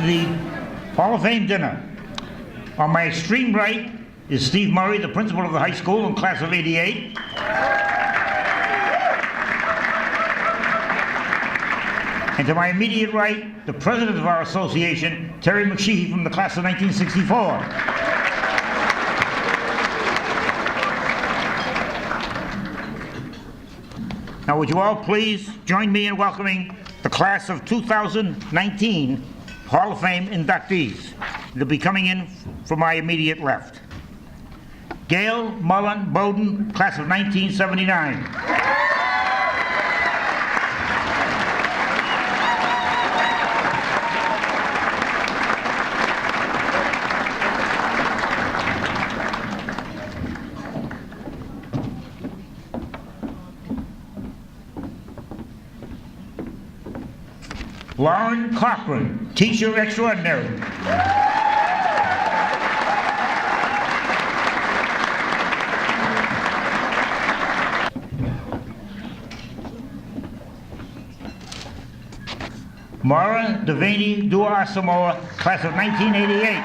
the Hall of Fame dinner. On my extreme right is Steve Murray, the principal of the high school in class of '88. And to my immediate right, the president of our association, Terry McHugh, from the class of 1964. Now would you all please join me in welcoming the class of 2019 Hall of Fame inductees. They'll be coming in from my immediate left. Gail, Mullen, Beaudoin, class of 1979. Lauren Cochran, teacher extraordinary. Maura, Devaney, Duah-Asamoah, class of 1988.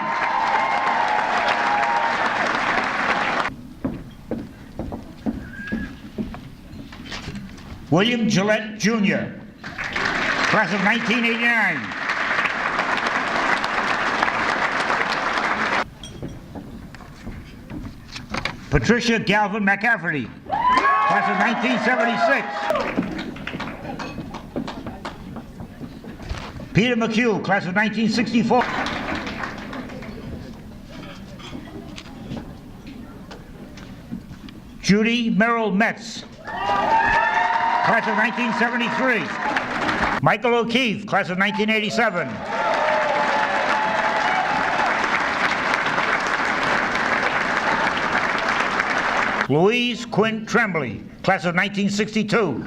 William Gilet, Jr., class of 1989. Patricia Galvin McCafferty, class of 1976. Peter McHugh, class of 1964. Judy Merrill Metz, class of 1973. Michael O'Keefe, class of 1987. Louise Quinn Tremblay, class of 1962.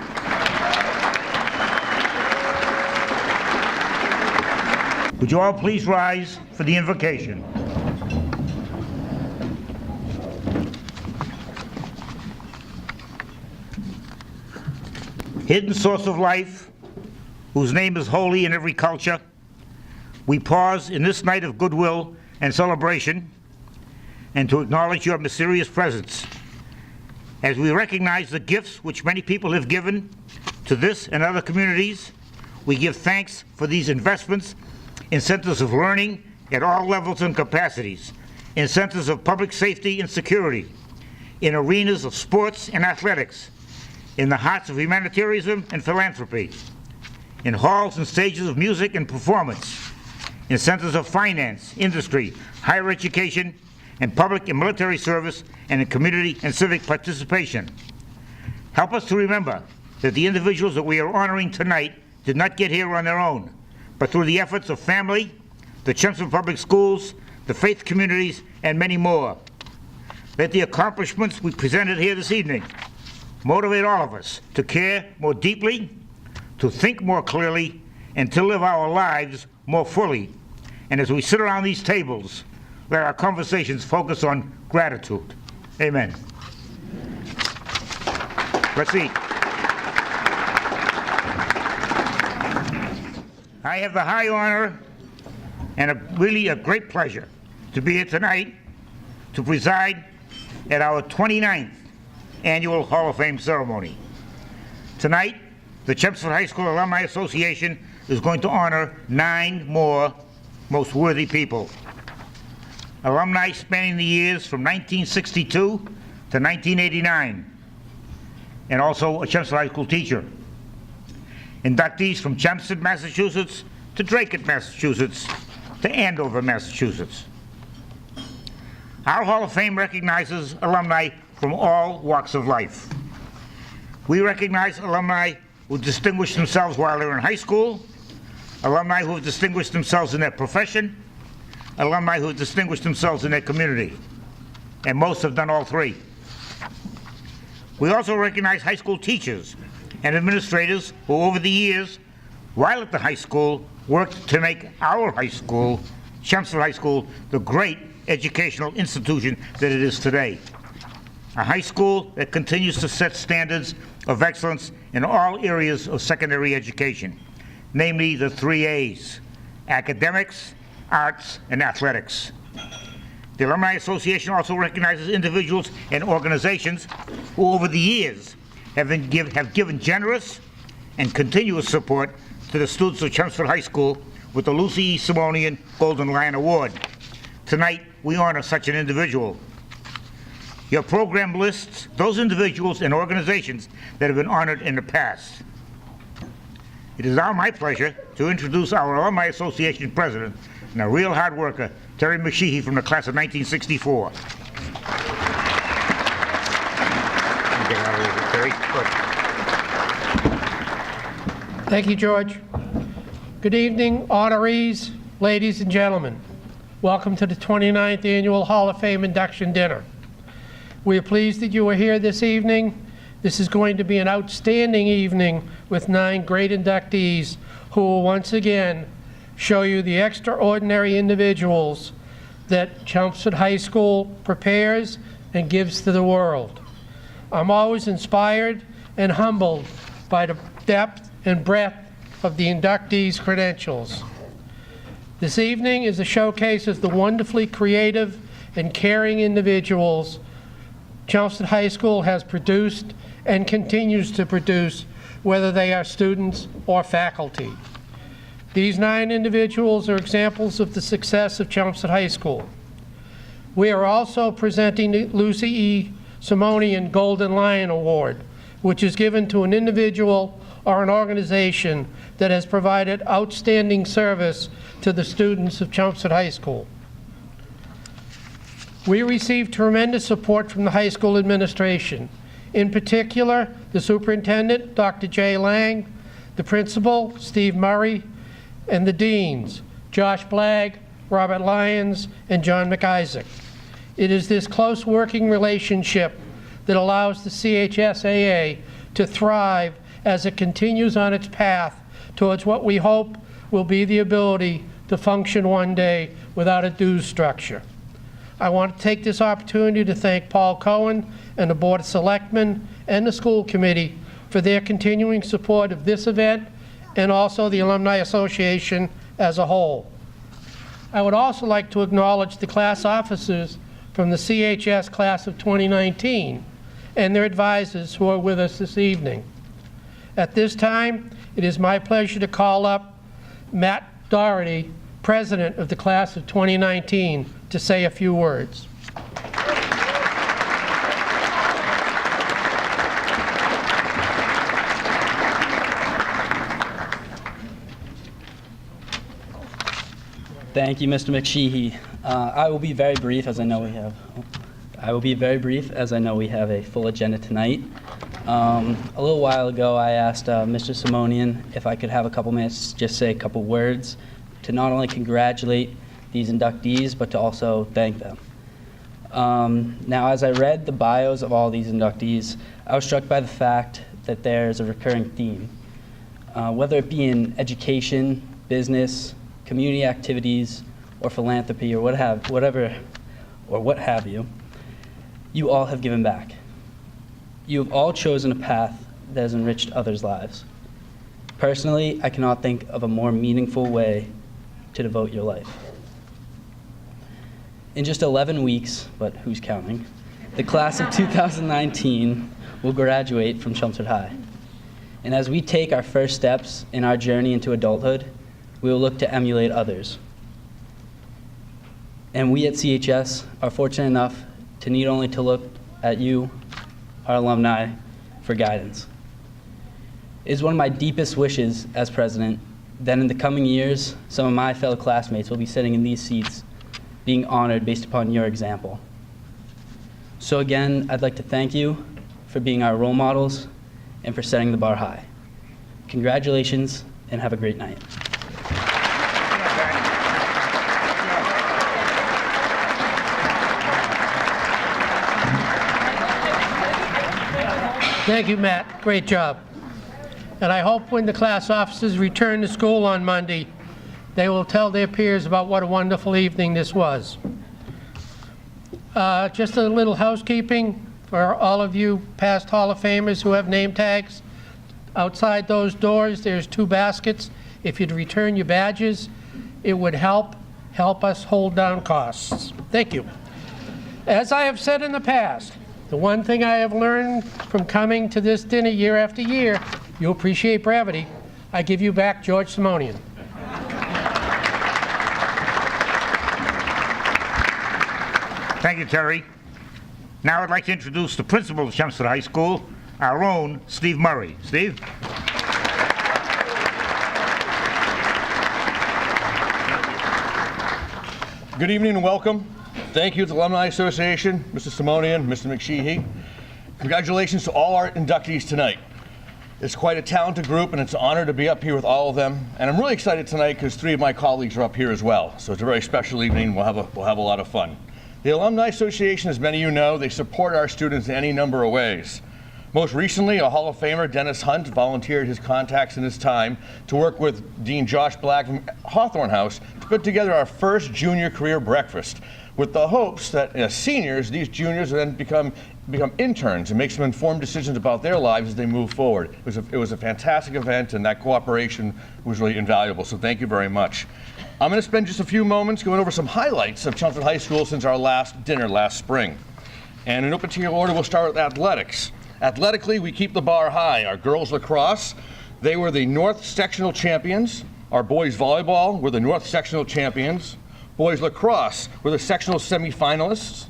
Would you all please rise for the invocation? Hidden source of life, whose name is holy in every culture, we pause in this night of goodwill and celebration and to acknowledge your mysterious presence. As we recognize the gifts which many people have given to this and other communities, we give thanks for these investments in centers of learning at all levels and capacities, in centers of public safety and security, in arenas of sports and athletics, in the hearts of humanitarianism and philanthropy, in halls and stages of music and performance, in centers of finance, industry, higher education, and public and military service, and in community and civic participation. Help us to remember that the individuals that we are honoring tonight did not get here on their own, but through the efforts of family, the Chelmsford Public Schools, the faith communities, and many more. Let the accomplishments we presented here this evening motivate all of us to care more deeply, to think more clearly, and to live our lives more fully. And as we sit around these tables, let our conversations focus on gratitude. Amen. Let's eat. I have the high honor and really a great pleasure to be here tonight to preside at our 29th annual Hall of Fame ceremony. Tonight, the Chelmsford High School Alumni Association is going to honor 9 more most worthy people. Alumni spanning the years from 1962 to 1989, and also a Chelmsford High School teacher. Inductees from Chelmsford, Massachusetts to Drake, Massachusetts to Andover, Massachusetts. Our Hall of Fame recognizes alumni from all walks of life. We recognize alumni who distinguished themselves while they were in high school, alumni who have distinguished themselves in their profession, alumni who have distinguished themselves in their community, and most have done all three. We also recognize high school teachers and administrators who over the years, while at the high school, worked to make our high school, Chelmsford High School, the great educational institution that it is today. A high school that continues to set standards of excellence in all areas of secondary education, namely the 3 A's, academics, arts, and athletics. The Alumni Association also recognizes individuals and organizations who over the years have given generous and continuous support to the students of Chelmsford High School with the Lucy E. Simonian Golden Lion Award. Tonight, we honor such an individual. Your program lists those individuals and organizations that have been honored in the past. It is now my pleasure to introduce our Alumni Association president and a real hard worker, Terry McHugh from the class of 1964. Thank you, George. Good evening, honorees, ladies and gentlemen. Welcome to the 29th Annual Hall of Fame Induction Dinner. We are pleased that you are here this evening. This is going to be an outstanding evening with 9 great inductees who will once again show you the extraordinary individuals that Chelmsford High School prepares and gives to the world. I'm always inspired and humbled by the depth and breadth of the inductees' credentials. This evening is a showcase of the wonderfully creative and caring individuals Chelmsford High School has produced and continues to produce, whether they are students or faculty. These 9 individuals are examples of the success of Chelmsford High School. We are also presenting the Lucy E. Simonian Golden Lion Award, which is given to an individual or an organization that has provided outstanding service to the students of Chelmsford High School. We received tremendous support from the high school administration. In particular, the superintendent, Dr. J. Lang, the principal, Steve Murray, and the deans, Josh Blagg, Robert Lyons, and John McIsaac. It is this close working relationship that allows the CHSAA to thrive as it continues on its path towards what we hope will be the ability to function one day without a dues structure. I want to take this opportunity to thank Paul Cohen and the Board of Selectmen and the school committee for their continuing support of this event and also the Alumni Association as a whole. I would also like to acknowledge the class officers from the CHS class of 2019 and their advisors who are with us this evening. At this time, it is my pleasure to call up Matt Doherty, president of the class of 2019, to say a few words. Thank you, Mr. McSheehy. I will be very brief, as I know we have. A full agenda tonight. A little while ago, I asked Mr. Simonian if I could have a couple minutes to just say a couple words to not only congratulate these inductees, but to also thank them. Now, as I read the bios of all these inductees, I was struck by the fact that there's a recurring theme. Whether it be in education, business, community activities, or philanthropy, or what have you, you all have given back. You have all chosen a path that has enriched others' lives. Personally, I cannot think of a more meaningful way to devote your life. In just 11 weeks, but who's counting, the class of 2019 will graduate from Chelmsford High. And as we take our first steps in our journey into adulthood, we will look to emulate others. And we at CHS are fortunate enough to need only to look at you, our alumni, for guidance. It is one of my deepest wishes as president that in the coming years, some of my fellow classmates will be sitting in these seats being honored based upon your example. So again, I'd like to thank you for being our role models and for setting the bar high. Congratulations and have a great night. Thank you, Matt. Great job. And I hope when the class officers return to school on Monday, they will tell their peers about what a wonderful evening this was. Just a little housekeeping for all of you past Hall of Famers who have name tags. Outside those doors, there's 2 baskets. If you'd return your badges, it would help. help us hold down costs. Thank you. As I have said in the past, the one thing I have learned from coming to this dinner year after year, you appreciate brevity. I give you back George Simonian. Thank you, Terry. Now I'd like to introduce the principal of Chelmsford High School, our own Steve Murray. Steve? Good evening and welcome. Thank you to the Alumni Association, Mr. Simonian, Mr. McHugh. Congratulations to all our inductees tonight. It's quite a talented group, and it's an honor to be up here with all of them. And I'm really excited tonight because 3 of my colleagues are up here as well. So it's a very special evening. We'll have a lot of fun. The Alumni Association, as many of you know, they support our students in any number of ways. Most recently, a Hall of Famer, Dennis Hunt, volunteered his contacts and his time to work with Dean Josh Black from Hawthorne House to put together our first junior career breakfast, with the hopes that as seniors, these juniors then become interns and make some informed decisions about their lives as they move forward. It was a fantastic event, and that cooperation was really invaluable, so thank you very much. I'm going to spend just a few moments going over some highlights of Chelmsford High School since our last dinner last spring. And in no particular order, we'll start with athletics. Athletically, we keep the bar high. Our girls lacrosse, they were the North Sectional champions. Our boys volleyball were the North Sectional champions. Boys lacrosse were the sectional semifinalists.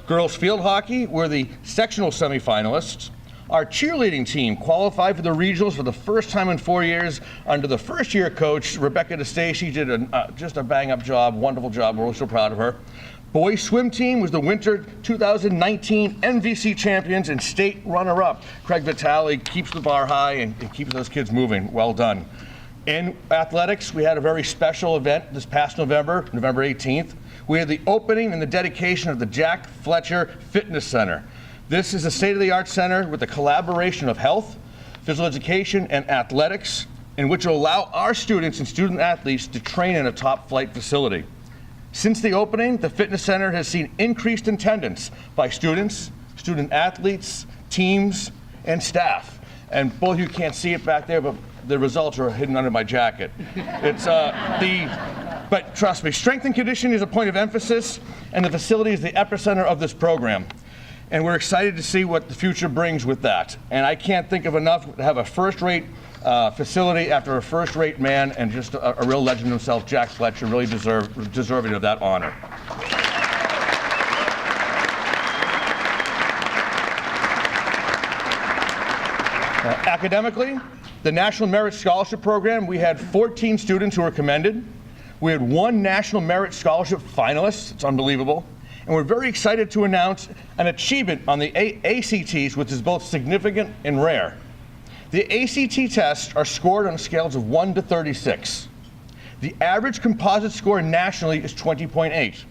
Girls field hockey were the sectional semifinalists. Our cheerleading team qualified for the regionals for the first time in 4 years under the first-year coach, Rebecca DeStacy. Did just a bang-up job, wonderful job. We're so proud of her. Boys swim team was the winter 2019 MVC champions and state runner-up. Craig Vitale keeps the bar high and keeps those kids moving. Well done. In athletics, we had a very special event this past November 18th. We had the opening and the dedication of the Jack Fletcher Fitness Center. This is a state-of-the-art center with the collaboration of health, physical education, and athletics, in which will allow our students and student athletes to train in a top-flight facility. Since the opening, the fitness center has seen increased attendance by students, student athletes, teams, and staff. And both of you can't see it back there, but the results are hidden under my jacket. But trust me, strength and conditioning is a point of emphasis, and the facility is the epicenter of this program. And we're excited to see what the future brings with that. And I can't think of enough to have a first-rate facility after a first-rate man, and just a real legend himself, Jack Fletcher, really deserving of that honor. Academically, the National Merit Scholarship Program, we had 14 students who were commended. We had 1 National Merit Scholarship finalist. It's unbelievable. And we're very excited to announce an achievement on the ACTs, which is both significant and rare. The ACT tests are scored on scales of 1 to 36. The average composite score nationally is 20.8.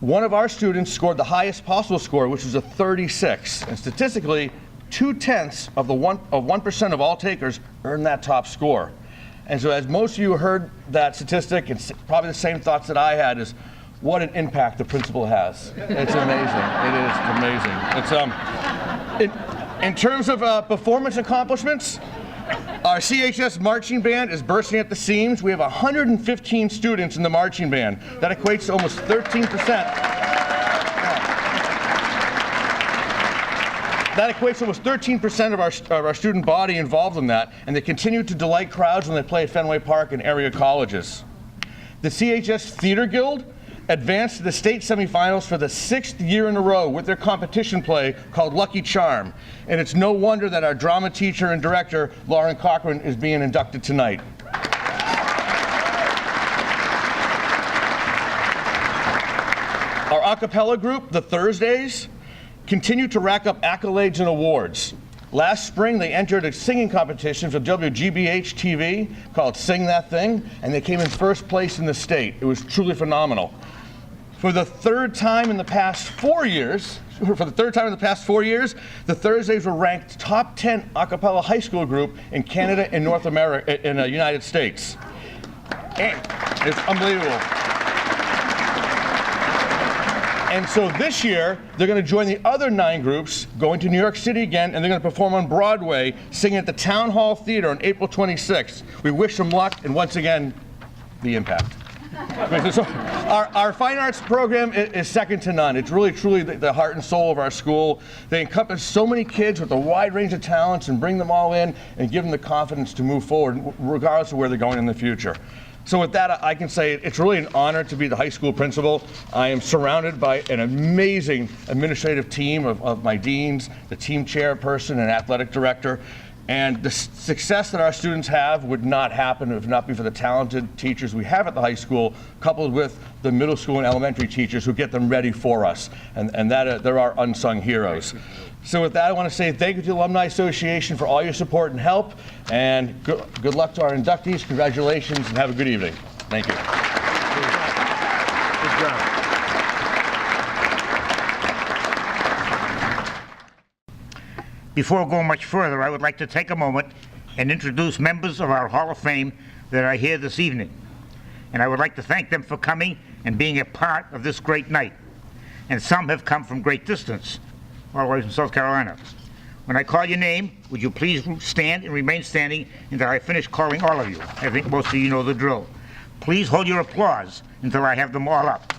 One of our students scored the highest possible score, which was a 36. And statistically, 2/10 of 1% of all takers earn that top score. And so as most of you heard that statistic, it's probably the same thoughts that I had, is what an impact the principal has. It's amazing. It is amazing. In terms of performance accomplishments, our CHS marching band is bursting at the seams. We have 115 students in the marching band. That equates to almost 13%. That equates to almost 13% of our student body involved in that, and they continue to delight crowds when they play at Fenway Park and area colleges. The CHS Theater Guild advanced to the state semifinals for the 6th year in a row with their competition play called Lucky Charm. And it's no wonder that our drama teacher and director, Lauren Cochran, is being inducted tonight. Our a cappella group, the Thursdays, continue to rack up accolades and awards. Last spring, they entered a singing competition for WGBH TV called Sing That Thing, and they came in first place in the state. It was truly phenomenal. For the third time in the past 4 years, the Thursdays were ranked top 10 a cappella high school group in Canada and North America, in the United States. And it's unbelievable. And so this year, they're going to join the other 9 groups, going to New York City again, and they're going to perform on Broadway, singing at the Town Hall Theater on April 26th. We wish them luck, and once again, the impact. So our fine arts program is second to none. It's really, truly the heart and soul of our school. They encompass so many kids with a wide range of talents and bring them all in and give them the confidence to move forward, regardless of where they're going in the future. So with that, I can say it's really an honor to be the high school principal. I am surrounded by an amazing administrative team of my deans, the team chairperson and athletic director. And the success that our students have would not happen if not be for the talented teachers we have at the high school, coupled with the middle school and elementary teachers who get them ready for us. And that they're our unsung heroes. So with that, I want to say thank you to the Alumni Association for all your support and help. And good luck to our inductees. Congratulations and have a good evening. Thank you. Good job. Before going much further, I would like to take a moment and introduce members of our Hall of Fame that are here this evening. And I would like to thank them for coming and being a part of this great night. And some have come from great distance, all the way from South Carolina. When I call your name, would you please stand and remain standing until I finish calling all of you? I think most of you know the drill. Please hold your applause until I have them all up.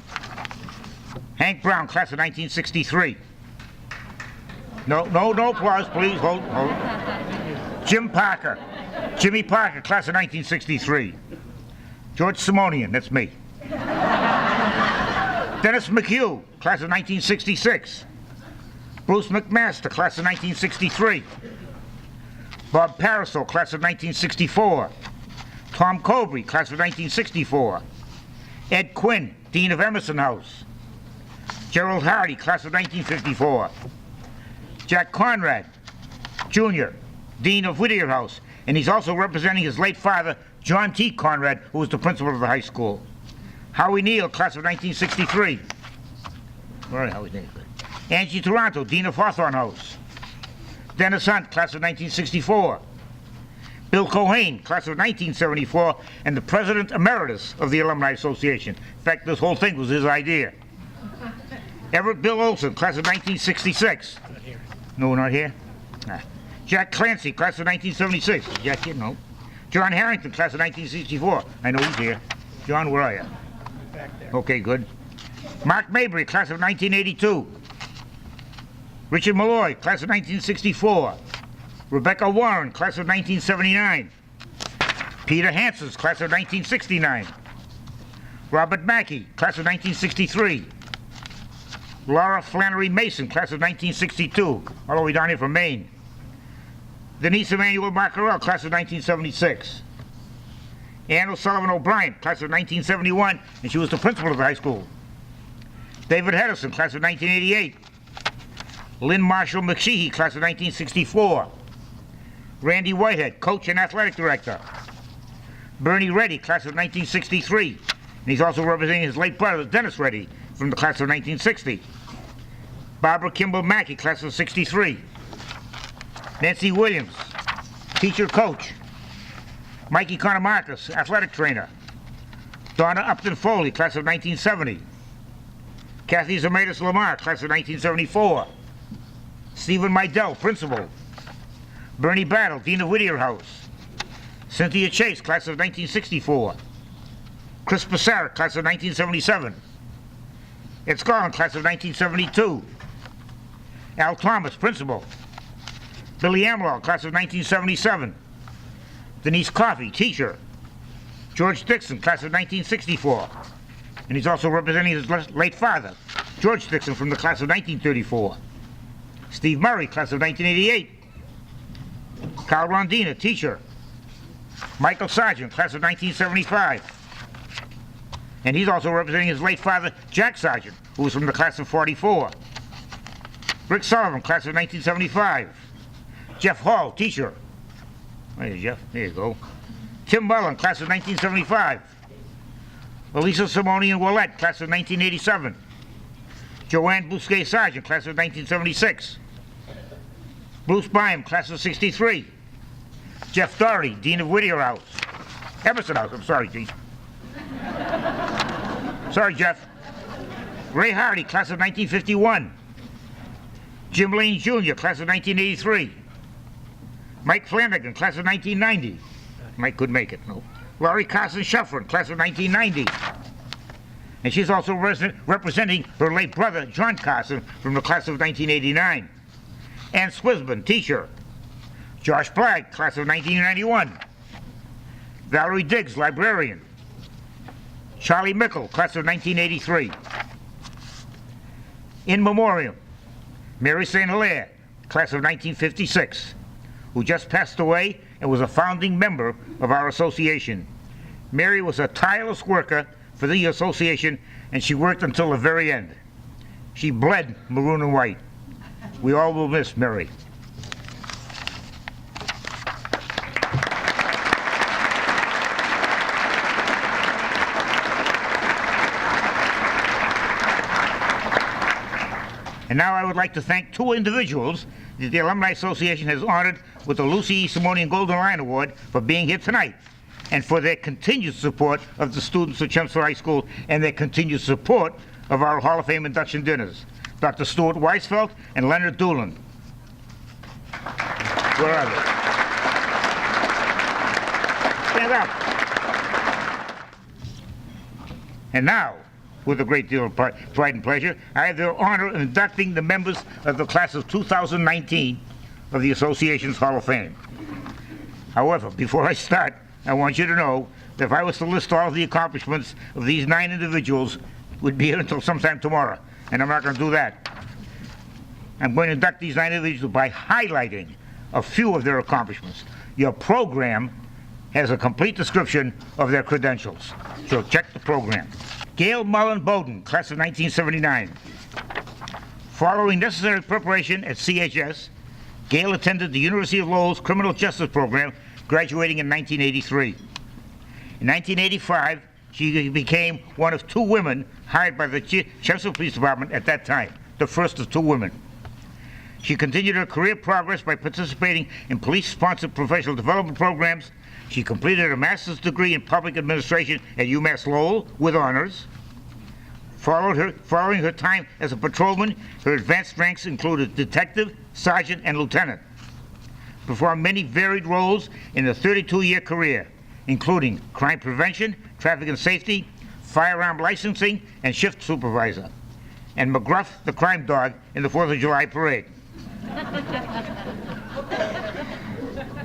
Hank Brown, class of 1963. No applause, please. Hold. Jimmy Parker, class of 1963. George Simonian, that's me. Dennis McHugh, class of 1966. Bruce McMaster, class of 1963. Bob Parasol, class of 1964. Tom Colby, class of 1964. Ed Quinn, Dean of Emerson House. Gerald Hardy, class of 1954. Jack Conrad, Jr., Dean of Whittier House, and he's also representing his late father, John T. Conrad, who was the principal of the high school. Howie Neal, class of 1963. All right, Howie's name. Angie Toronto, Dean of Hawthorne House. Dennis Hunt, class of 1964. Bill Cohane, class of 1974, and the President Emeritus of the Alumni Association. In fact, this whole thing was his idea. Everett Bill Olson, class of 1966. No, not here? Nah. Jack Clancy, class of 1976. Jack here? No. John Harrington, class of 1964. I know he's here. John, where are you? Back there. Okay, good. Mark Mabry, class of 1982. Richard Malloy, class of 1964. Rebecca Warren, class of 1979. Peter Hansons, class of 1969. Robert Mackey, class of 1963. Laura Flannery Mason, class of 1962, all the way down here from Maine. Denise Emanuel Marcarell, class of 1976. Ann O'Sullivan O'Brien, class of 1971, and she was the principal of the high school. David Hedison, class of 1988. Lynn Marshall McSheehy, class of 1964. Randy Whitehead, coach and athletic director. Bernie Reddy, class of 1963, and he's also representing his late brother, Dennis Reddy, from the class of 1960. Barbara Kimball Mackey, class of 63. Nancy Williams, teacher coach. Mikey Conomarcus, athletic trainer. Donna Upton Foley, class of 1970. Kathy Zemetis Lamar, class of 1974. Stephen Meidel, principal. Bernie Battle, Dean of Whittier House. Cynthia Chase, class of 1964. Chris Passara, class of 1977. Ed Scarlin, class of 1972. Al Thomas, principal. Billy Amlaw, class of 1977. Denise Coffey, teacher. George Dixon, class of 1964. And he's also representing his late father, George Dixon, from the class of 1934. Steve Murray, class of 1988. Carl Rondina, teacher. Michael Sargent, class of 1975. And he's also representing his late father, Jack Sargent, who was from the class of 44. Rick Sullivan, class of 1975. Jeff Hall, teacher. There's Jeff, there you go. Tim Mullen, class of 1975. Elisa Simonian Willette, class of 1987. Joanne Bousquet Sargent, class of 1976. Bruce Byam, class of 63. Jeff Doherty, Dean of Whittier House. Emerson House, I'm sorry, Dean. Sorry, Jeff. Ray Hardy, class of 1951. Jim Lane Jr., class of 1983. Mike Flanagan, class of 1990. Mike could make it, no. Laurie Carson Shuffrin, class of 1990. and she's also representing her late brother, John Carson, from the class of 1989. Ann Swisman, teacher. Josh Blagg, class of 1991. Valerie Diggs, librarian. Charlie Mickle, class of 1983. In memoriam, Mary St. Hilaire, class of 1956, who just passed away and was a founding member of our association. Mary was a tireless worker for the association, and she worked until the very end. She bled maroon and white. We all will miss Mary. And now I would like to thank two individuals that the Alumni Association has honored with the Lucy E. Simonian Golden Lion Award for being here tonight and for their continued support of the students of Chelmsford High School and their continued support of our Hall of Fame induction dinners. Dr. Stuart Weisfeld and Leonard Doolin. Where are they? Stand up. And now, with a great deal of pride and pleasure, I have the honor of inducting the members of the class of 2019 of the Association's Hall of Fame. However, before I start, I want you to know that if I was to list all of the accomplishments of these 9 individuals, we'd be here until sometime tomorrow, and I'm not going to do that. I'm going to induct these 9 individuals by highlighting a few of their accomplishments. Your program has a complete description of their credentials, so check the program. Gail Mullen Beaudoin, class of 1979. Following necessary preparation at CHS, Gail attended the University of Lowell's Criminal Justice Program, graduating in 1983. In 1985, she became one of 2 women hired by the Chelmsford Police Department at that time, the first of 2 women. She continued her career progress by participating in police-sponsored professional development programs. She completed a master's degree in public administration at UMass Lowell with honors. Following her time as a patrolman, her advanced ranks included detective, sergeant, and lieutenant. Performed many varied roles in a 32-year career, including crime prevention, traffic and safety, firearm licensing, and shift supervisor, and McGruff the crime dog in the 4th of July parade.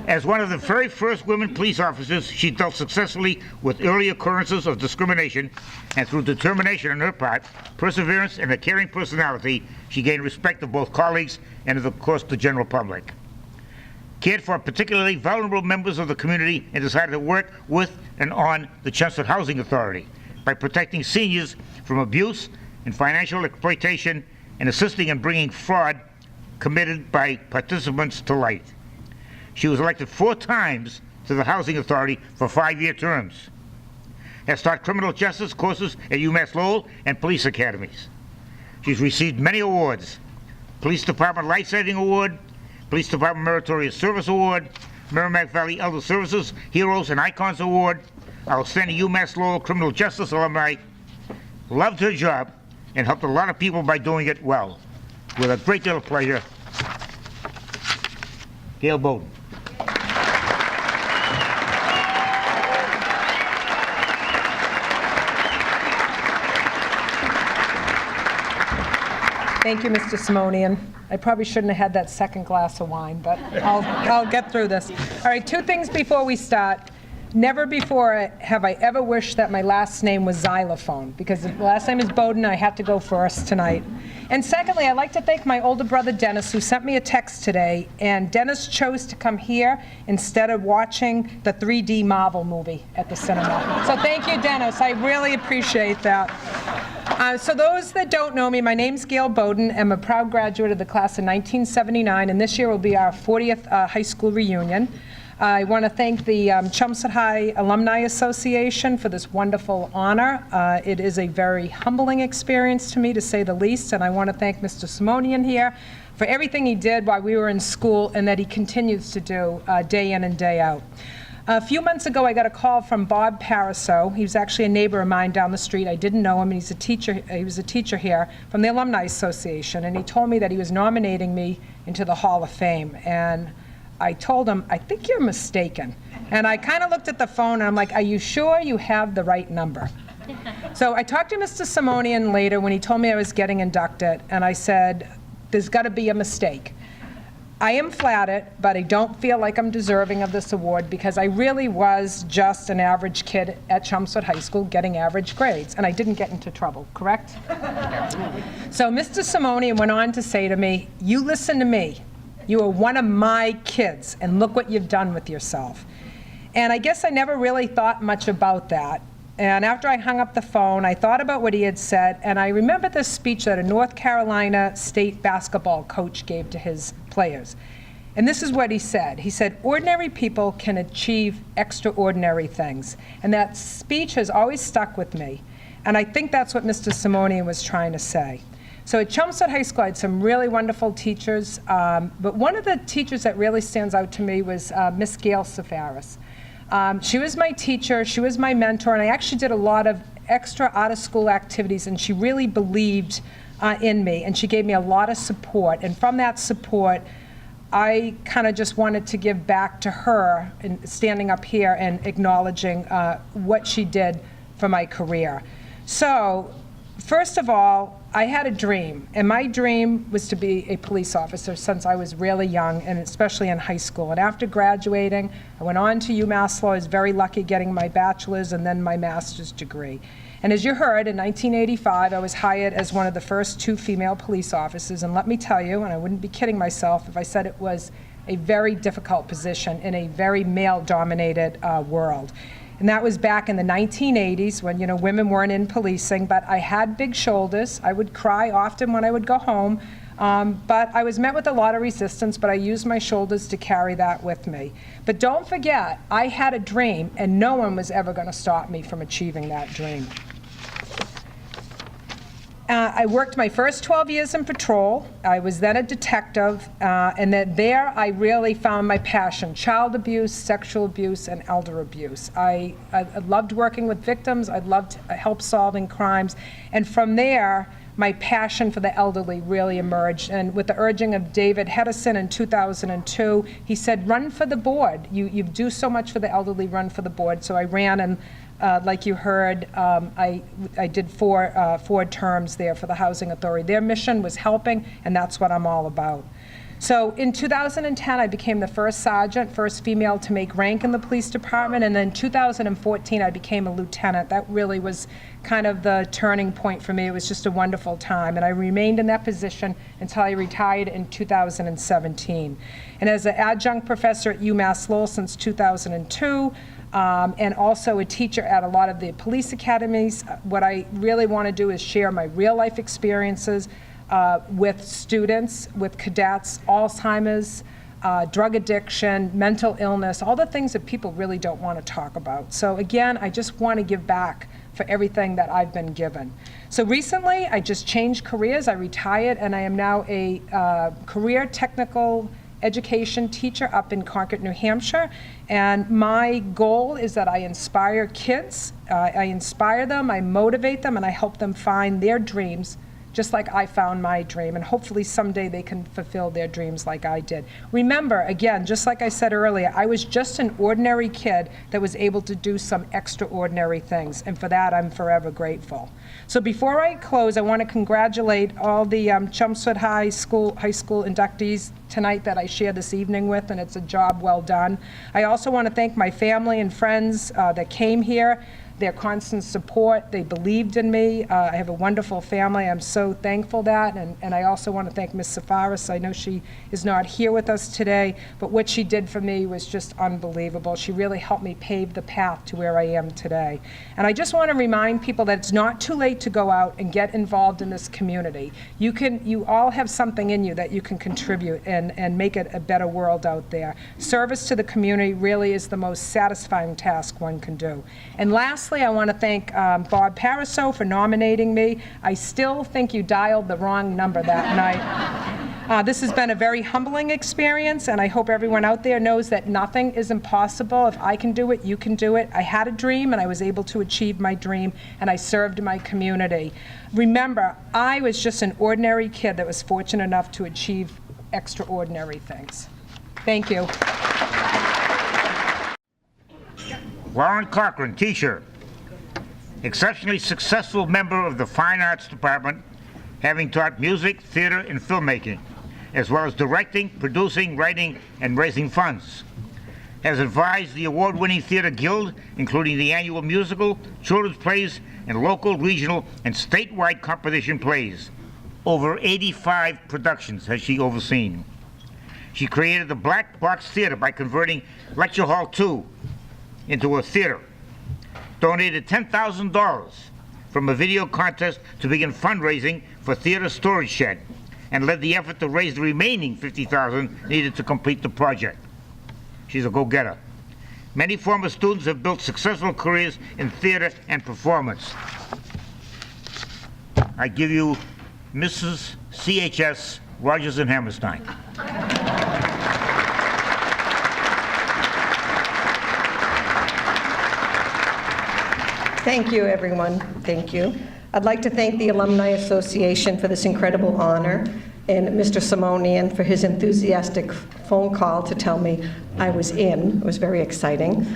As one of the very first women police officers, she dealt successfully with early occurrences of discrimination, and through determination on her part, perseverance, and a caring personality, she gained respect of both colleagues and of course the general public. Cared for particularly vulnerable members of the community and decided to work with and on the Chelmsford Housing Authority by protecting seniors from abuse and financial exploitation and assisting in bringing fraud committed by participants to light. She was elected 4 times to the Housing Authority for 5-year terms. Has taught criminal justice courses at UMass Lowell and police academies. She's received many awards: Police Department Life-Saving Award, Police Department Meritorious Service Award, Merrimack Valley Elder Services Heroes and Icons Award, Outstanding UMass Lowell Criminal Justice Alumni. Loved her job and helped a lot of people by doing it well. With a great deal of pleasure, Gail Beaudoin. Thank you, Mr. Simonian. I probably shouldn't have had that second glass of wine, but I'll get through this. All right, 2 things before we start. Never before have I ever wished that my last name was Xylophone, because the last name is Beaudoin, I had to go first tonight. And secondly, I'd like to thank my older brother, Dennis, who sent me a text today, and Dennis chose to come here instead of watching the 3D Marvel movie at the cinema. So thank you, Dennis. I really appreciate that. So those that don't know me, my name's Gail Beaudoin. I'm a proud graduate of the class of 1979, and this year will be our 40th high school reunion. I want to thank the Chelmsford High Alumni Association for this wonderful honor. It is a very humbling experience to me, to say the least, and I want to thank Mr. Simonian here for everything he did while we were in school and that he continues to do day in and day out. A few months ago, I got a call from Bob Pariseau. He was actually a neighbor of mine down the street. I didn't know him, and he's a teacher. He was a teacher here from the Alumni Association, and he told me that he was nominating me into the Hall of Fame. And I told him, I think you're mistaken. And I kind of looked at the phone, and I'm like, are you sure you have the right number? So I talked to Mr. Simonian later when he told me I was getting inducted, and I said, there's got to be a mistake. I am flattered, but I don't feel like I'm deserving of this award because I really was just an average kid at Chelmsford High School getting average grades, and I didn't get into trouble, correct? So Mr. Simonian went on to say to me, you listen to me. You are one of my kids, and look what you've done with yourself. And I guess I never really thought much about that. And after I hung up the phone, I thought about what he had said, and I remember this speech that a North Carolina State basketball coach gave to his players. And this is what he said. He said, ordinary people can achieve extraordinary things. And that speech has always stuck with me. And I think that's what Mr. Simonian was trying to say. So at Chelmsford High School, I had some really wonderful teachers, but one of the teachers that really stands out to me was Miss Gail Safaris. She was my teacher, she was my mentor, and I actually did a lot of extra out-of-school activities, and she really believed in me, and she gave me a lot of support. And from that support, I kind of just wanted to give back to her, and standing up here and acknowledging what she did for my career. So, first of all, I had a dream, and my dream was to be a police officer since I was really young, and especially in high school. And after graduating, I went on to UMass Law. I was very lucky getting my bachelor's and then my master's degree. And as you heard, in 1985, I was hired as one of the first 2 female police officers. And let me tell you, and I wouldn't be kidding myself if I said it was a very difficult position in a very male-dominated world. And that was back in the 1980s when, women weren't in policing, but I had big shoulders. I would cry often when I would go home, but I was met with a lot of resistance, but I used my shoulders to carry that with me. But don't forget, I had a dream, and no one was ever going to stop me from achieving that dream. I worked my first 12 years in patrol. I was then a detective, and then there I really found my passion: child abuse, sexual abuse, and elder abuse. I loved working with victims. I loved help solving crimes. And from there, my passion for the elderly really emerged. And with the urging of David Hedison in 2002, he said, run for the board. You do so much for the elderly, run for the board. So I ran, and like you heard, I did four terms there for the Housing Authority. Their mission was helping, and that's what I'm all about. So in 2010, I became the first sergeant, first female to make rank in the police department, and then 2014, I became a lieutenant. That really was kind of the turning point for me. It was just a wonderful time, and I remained in that position until I retired in 2017. And as an adjunct professor at UMass Lowell since 2002, and also a teacher at a lot of the police academies, what I really want to do is share my real-life experiences with students, with cadets, Alzheimer's, drug addiction, mental illness, all the things that people really don't want to talk about. So again, I just want to give back for everything that I've been given. So recently, I just changed careers. I retired, and I am now a career technical education teacher up in Concord, New Hampshire. And my goal is that I inspire kids, I inspire them, I motivate them, and I help them find their dreams just like I found my dream, and hopefully someday they can fulfill their dreams like I did. Remember, again, just like I said earlier, I was just an ordinary kid that was able to do some extraordinary things, and for that I'm forever grateful. So before I close, I want to congratulate all the Chelmsford High School inductees tonight that I share this evening with, and it's a job well done. I also want to thank my family and friends that came here, their constant support. They believed in me. I have a wonderful family. I'm so thankful that, and I also want to thank Ms. Safaris. I know she is not here with us today, but what she did for me was just unbelievable. She really helped me pave the path to where I am today. And I just want to remind people that it's not too late to go out and get involved in this community. You all have something in you that you can contribute and make it a better world out there. Service to the community really is the most satisfying task one can do. And lastly, I want to thank Bob Pariseau for nominating me. I still think you dialed the wrong number that night. This has been a very humbling experience, and I hope everyone out there knows that nothing is impossible. If I can do it, you can do it. I had a dream, and I was able to achieve my dream, and I served my community. Remember, I was just an ordinary kid that was fortunate enough to achieve extraordinary things. Thank you. Warren Cochran, teacher. exceptionally successful member of the Fine Arts Department, having taught music, theater, and filmmaking, as well as directing, producing, writing, and raising funds. Has advised the award-winning Theater Guild, including the annual musical, children's plays, and local, regional, and statewide competition plays. Over 85 productions has she overseen. She created the Black Box Theater by converting Lecture Hall 2 into a theater, donated $10,000 from a video contest to begin fundraising for Theater Storage Shed, and led the effort to raise the remaining $50,000 needed to complete the project. She's a go-getter. Many former students have built successful careers in theater and performance. I give you Mrs. CHS Rogers and Hammerstein. Thank you, everyone. Thank you. I'd like to thank the Alumni Association for this incredible honor, and Mr. Simonian for his enthusiastic phone call to tell me I was in. It was very exciting.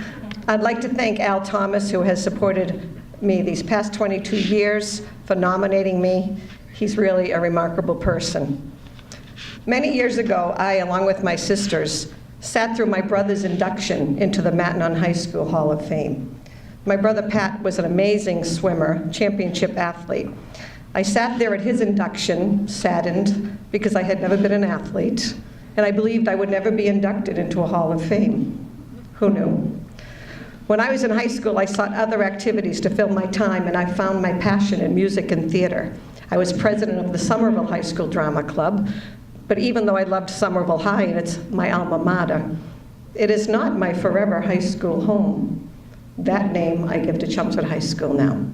I'd like to thank Al Thomas, who has supported me these past 22 years, for nominating me. He's really a remarkable person. Many years ago, I, along with my sisters, sat through my brother's induction into the Mackinac High School Hall of Fame. My brother Pat was an amazing swimmer, championship athlete. I sat there at his induction, saddened, because I had never been an athlete, and I believed I would never be inducted into a Hall of Fame. Who knew? When I was in high school, I sought other activities to fill my time, and I found my passion in music and theater. I was president of the Somerville High School Drama Club, but even though I loved Somerville High, and it's my alma mater, it is not my forever high school home. That name I give to Chelmsford High School now.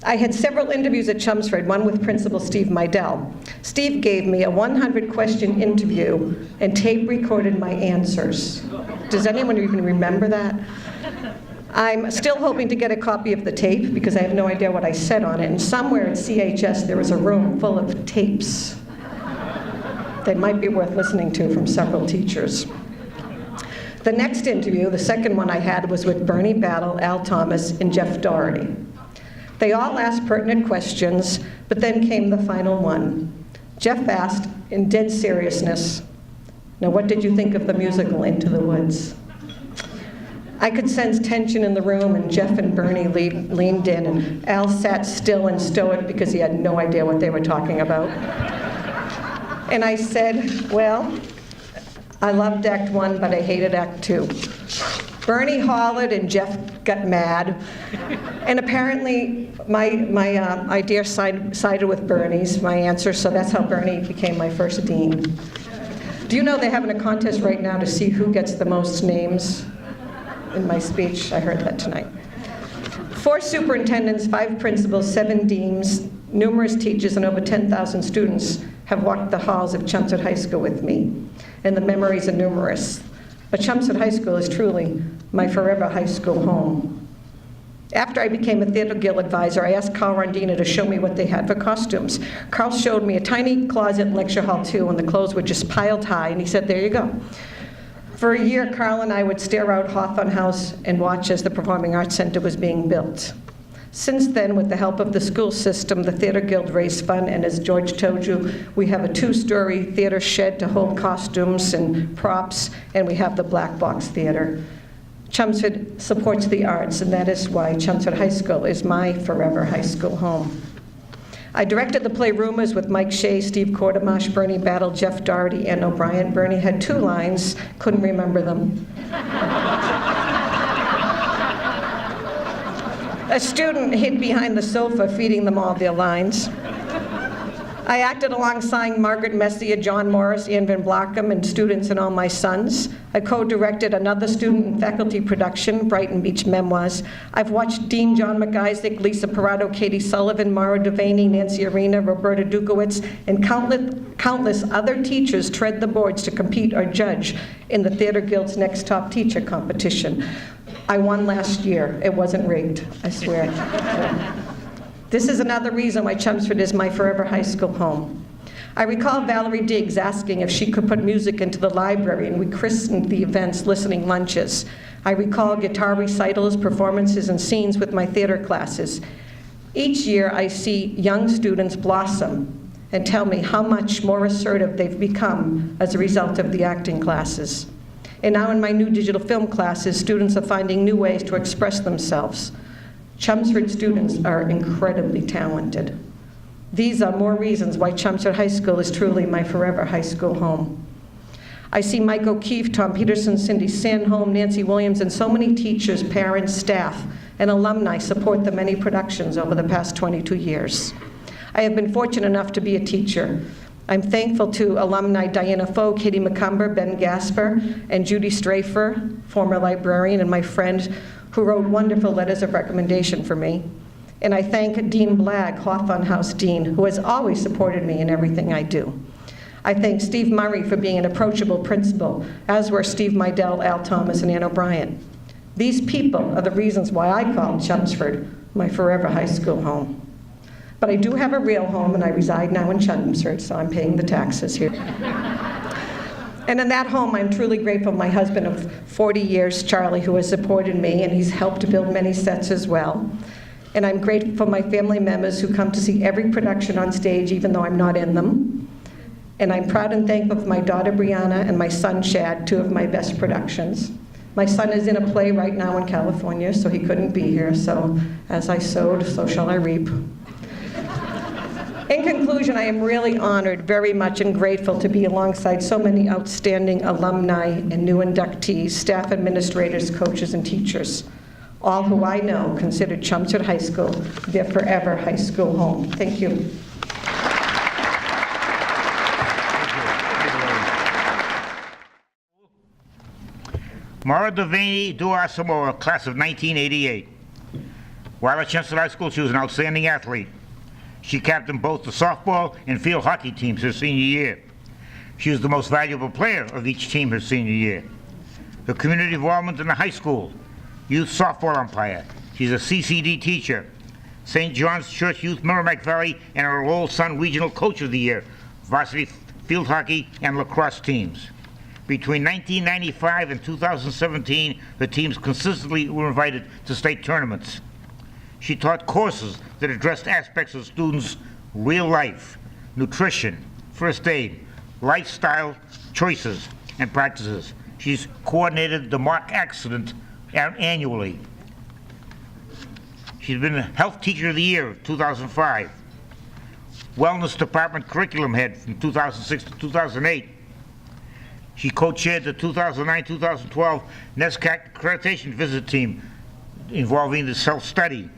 I had several interviews at Chelmsford, one with Principal Steve Meidel. Steve gave me a 100-question interview and tape recorded my answers. Does anyone even remember that? I'm still hoping to get a copy of the tape because I have no idea what I said on it. And somewhere at CHS there was a room full of tapes that might be worth listening to from several teachers. The next interview, the second one I had, was with Bernie Battle, Al Thomas, and Jeff Doherty. They all asked pertinent questions, but then came the final one. Jeff asked, in dead seriousness, "Now what did you think of the musical Into the Woods?" I could sense tension in the room, and Jeff and Bernie leaned in, and Al sat still and stoic because he had no idea what they were talking about. And I said, well, I loved Act 1, but I hated Act 2. Bernie hollered and Jeff got mad. And apparently my idea sided with Bernie's, my answer, so that's how Bernie became my first dean. Do you know they're having a contest right now to see who gets the most names in my speech? I heard that tonight. 4 superintendents, 5 principals, 7 deans, numerous teachers, and over 10,000 students have walked the halls of Chelmsford High School with me. And the memories are numerous. But Chelmsford High School is truly my forever high school home. After I became a Theater Guild advisor, I asked Carl Rondina to show me what they had for costumes. Carl showed me a tiny closet in Lecture Hall 2, and the clothes were just piled high, and he said, there you go. For a year, Carl and I would stare out Hawthorne House and watch as the Performing Arts Center was being built. Since then, with the help of the school system, the Theater Guild raised funds, and as George told you, we have a 2-story theater shed to hold costumes and props, and we have the Black Box Theater. Chelmsford supports the arts, and that is why Chelmsford High School is my forever high school home. I directed the play Rumors with Mike Shea, Steve Quartermash, Bernie Battle, Jeff Doherty, and O'Brien. Bernie had 2 lines, couldn't remember them. A student hid behind the sofa feeding them all their lines. I acted alongside Margaret Messier, John Morris, Ian Van Blockham, and students in All My Sons. I co-directed another student and faculty production, Brighton Beach Memoirs. I've watched Dean John McIsaac, Lisa Parado, Katie Sullivan, Maura Devaney, Nancy Arena, Roberta Dukowitz, and countless other teachers tread the boards to compete or judge in the Theater Guild's Next Top Teacher competition. I won last year. It wasn't rigged, I swear. This is another reason why Chelmsford is my forever high school home. I recall Valerie Diggs asking if she could put music into the library, and we christened the events listening lunches. I recall guitar recitals, performances, and scenes with my theater classes. Each year, I see young students blossom and tell me how much more assertive they've become as a result of the acting classes. And now in my new digital film classes, students are finding new ways to express themselves. Chelmsford students are incredibly talented. These are more reasons why Chelmsford High School is truly my forever high school home. I see Mike O'Keefe, Tom Peterson, Cindy Sandholm, Nancy Williams, and so many teachers, parents, staff, and alumni support the many productions over the past 22 years. I have been fortunate enough to be a teacher. I'm thankful to alumni Diana Foe, Katie McCumber, Ben Gasper, and Judy Strafer, former librarian and my friend, who wrote wonderful letters of recommendation for me. And I thank Dean Blagg, Hawthorne House Dean, who has always supported me in everything I do. I thank Steve Murray for being an approachable principal, as were Steve Meidel, Al Thomas, and Ann O'Brien. These people are the reasons why I call Chelmsford my forever high school home. But I do have a real home, and I reside now in Chelmsford, so I'm paying the taxes here. And in that home, I'm truly grateful to my husband of 40 years, Charlie, who has supported me, and he's helped build many sets as well. And I'm grateful for my family members who come to see every production on stage, even though I'm not in them. And I'm proud and thankful for my daughter, Brianna, and my son, Chad, two of my best productions. My son is in a play right now in California, so he couldn't be here, so as I sowed, so shall I reap. In conclusion, I am really honored, very much, and grateful to be alongside so many outstanding alumni and new inductees, staff administrators, coaches, and teachers, all who I know consider Chelmsford High School their forever high school home. Thank you. Maura Devaney, Duah-Asamoah, class of 1988. While at Chelmsford High School, she was an outstanding athlete. She captained both the softball and field hockey teams her senior year. She was the most valuable player of each team her senior year. Her community involvement in the high school, youth softball umpire. She's a CCD teacher, St. John's Church Youth Merrimack Valley, and her Lowell Sun Regional Coach of the Year, varsity field hockey and lacrosse teams. Between 1995 and 2017, her teams consistently were invited to state tournaments. She taught courses that addressed aspects of students' real life, nutrition, first aid, lifestyle choices and practices. She's coordinated the mock accident annually. She's been the Health Teacher of the Year of 2005, Wellness Department Curriculum Head from 2006 to 2008. She co-chaired the 2009-2012 NESCAC accreditation visit team involving the self-study.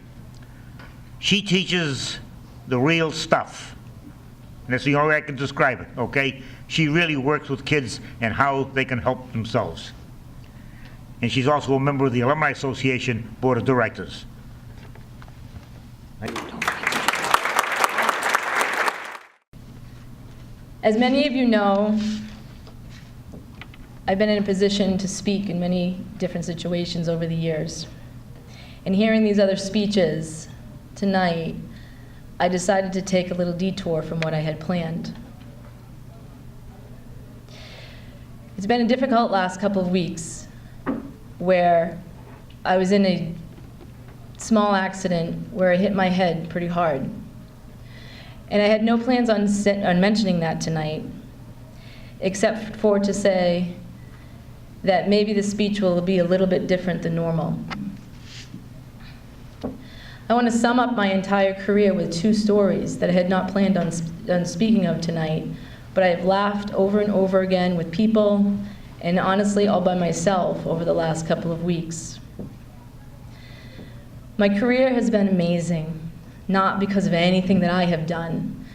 She teaches the real stuff. And that's the only way I can describe it, okay? She really works with kids and how they can help themselves. And she's also a member of the Alumni Association Board of Directors. As many of you know, I've been in a position to speak in many different situations over the years. And hearing these other speeches tonight, I decided to take a little detour from what I had planned. It's been a difficult last couple of weeks where I was in a small accident where I hit my head pretty hard. And I had no plans on mentioning that tonight, except for to say that maybe the speech will be a little bit different than normal. I want to sum up my entire career with two stories that I had not planned on speaking of tonight, but I have laughed over and over again with people, and honestly all by myself over the last couple of weeks. My career has been amazing, not because of anything that I have done,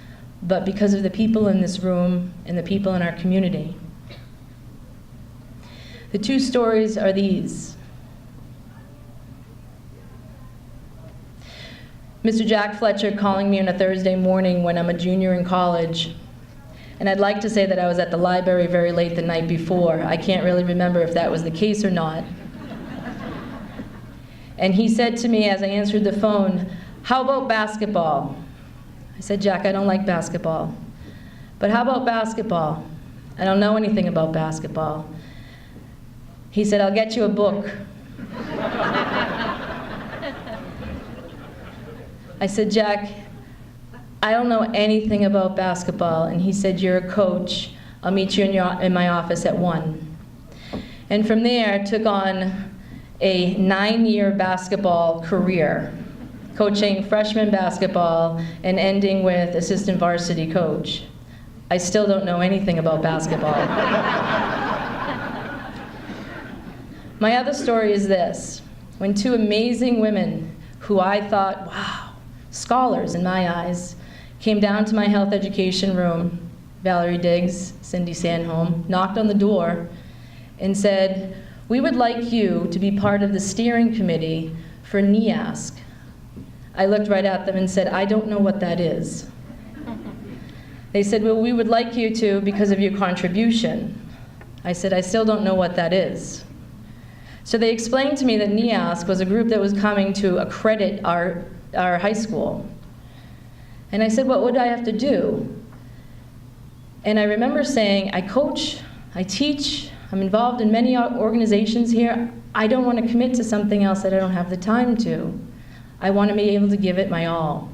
but because of the people in this room and the people in our community. The two stories are these. Mr. Jack Fletcher calling me on a Thursday morning when I'm a junior in college. And I'd like to say that I was at the library very late the night before. I can't really remember if that was the case or not. And he said to me as I answered the phone, "How about basketball?" I said, "Jack, I don't like basketball." But how about basketball? I don't know anything about basketball. He said, I'll get you a book. I said, Jack, I don't know anything about basketball. And he said, you're a coach. I'll meet you in my office at 1. And from there, took on a 9-year basketball career, coaching freshman basketball and ending with assistant varsity coach. I still don't know anything about basketball. My other story is this. When 2 amazing women who I thought, wow, scholars in my eyes, came down to my health education room, Valerie Diggs, Cindy Sandholm, knocked on the door and said, we would like you to be part of the steering committee for NEASC. I looked right at them and said, I don't know what that is. They said, well, we would like you to because of your contribution. I said, I still don't know what that is. So they explained to me that NEASC was a group that was coming to accredit our high school. And I said, what would I have to do? And I remember saying, I coach, I teach, I'm involved in many organizations here. I don't want to commit to something else that I don't have the time to. I want to be able to give it my all.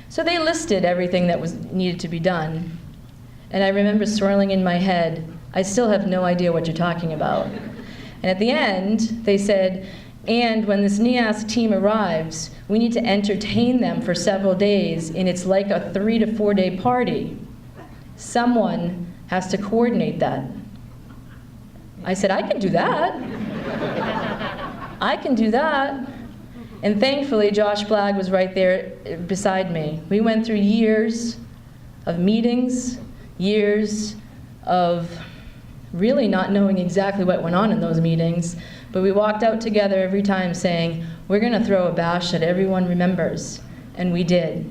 So they listed everything that was needed to be done. And I remember swirling in my head, I still have no idea what you're talking about. And at the end, they said, and when this NEASC team arrives, we need to entertain them for several days, and it's like a 3 to 4 day party. Someone has to coordinate that. I said, I can do that. I can do that. And thankfully, Josh Blagg was right there beside me. We went through years of meetings, years of really not knowing exactly what went on in those meetings, but we walked out together every time saying, we're going to throw a bash that everyone remembers, and we did.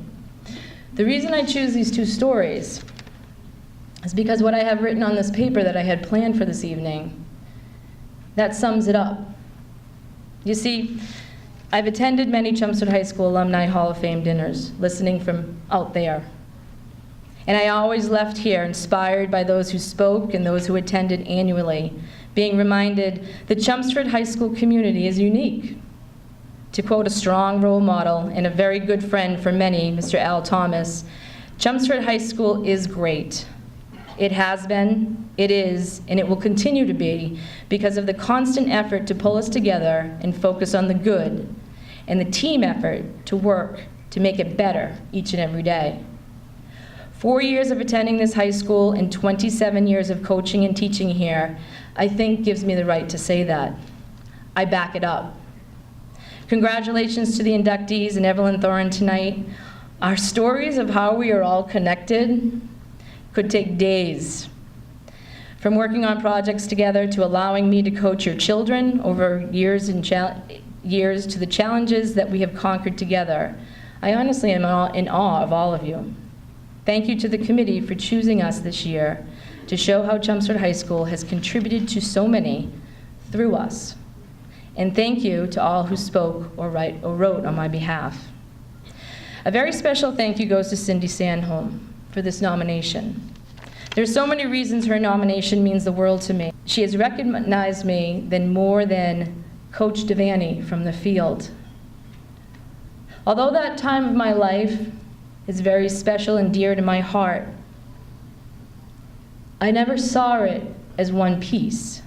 The reason I choose these 2 stories is because what I have written on this paper that I had planned for this evening, that sums it up. You see, I've attended many Chelmsford High School Alumni Hall of Fame dinners, listening from out there. And I always left here inspired by those who spoke and those who attended annually, being reminded the Chelmsford High School community is unique. To quote a strong role model and a very good friend for many, Mr. Al Thomas, Chelmsford High School is great. It has been, it is, and it will continue to be because of the constant effort to pull us together and focus on the good, and the team effort to work to make it better each and every day. 4 years of attending this high school and 27 years of coaching and teaching here, I think gives me the right to say that. I back it up. Congratulations to the inductees and Evelyn Thorin tonight. Our stories of how we are all connected could take days. From working on projects together to allowing me to coach your children over years to the challenges that we have conquered together. I honestly am in awe of all of you. Thank you to the committee for choosing us this year to show how Chelmsford High School has contributed to so many through us. And thank you to all who spoke or wrote on my behalf. A very special thank you goes to Cindy Sandholm for this nomination. There's so many reasons her nomination means the world to me. She has recognized me more than Coach Devaney from the field. Although that time of my life is very special and dear to my heart, I never saw it as one piece.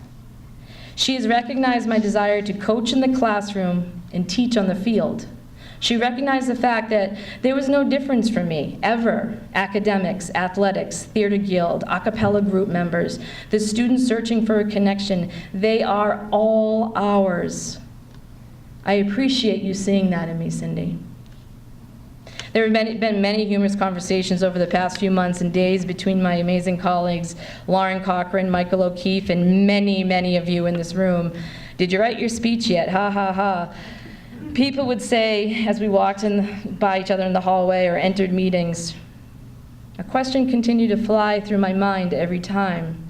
She has recognized my desire to coach in the classroom and teach on the field. She recognized the fact that there was no difference for me, ever. Academics, athletics, theater guild, a cappella group members, the students searching for a connection, they are all ours. I appreciate you seeing that in me, Cindy. There have been many humorous conversations over the past few months and days between my amazing colleagues, Lauren Cochran, Michael O'Keefe, and many, many of you in this room. Did you write your speech yet? Ha, ha, ha. People would say, as we walked by each other in the hallway or entered meetings, a question continued to fly through my mind every time.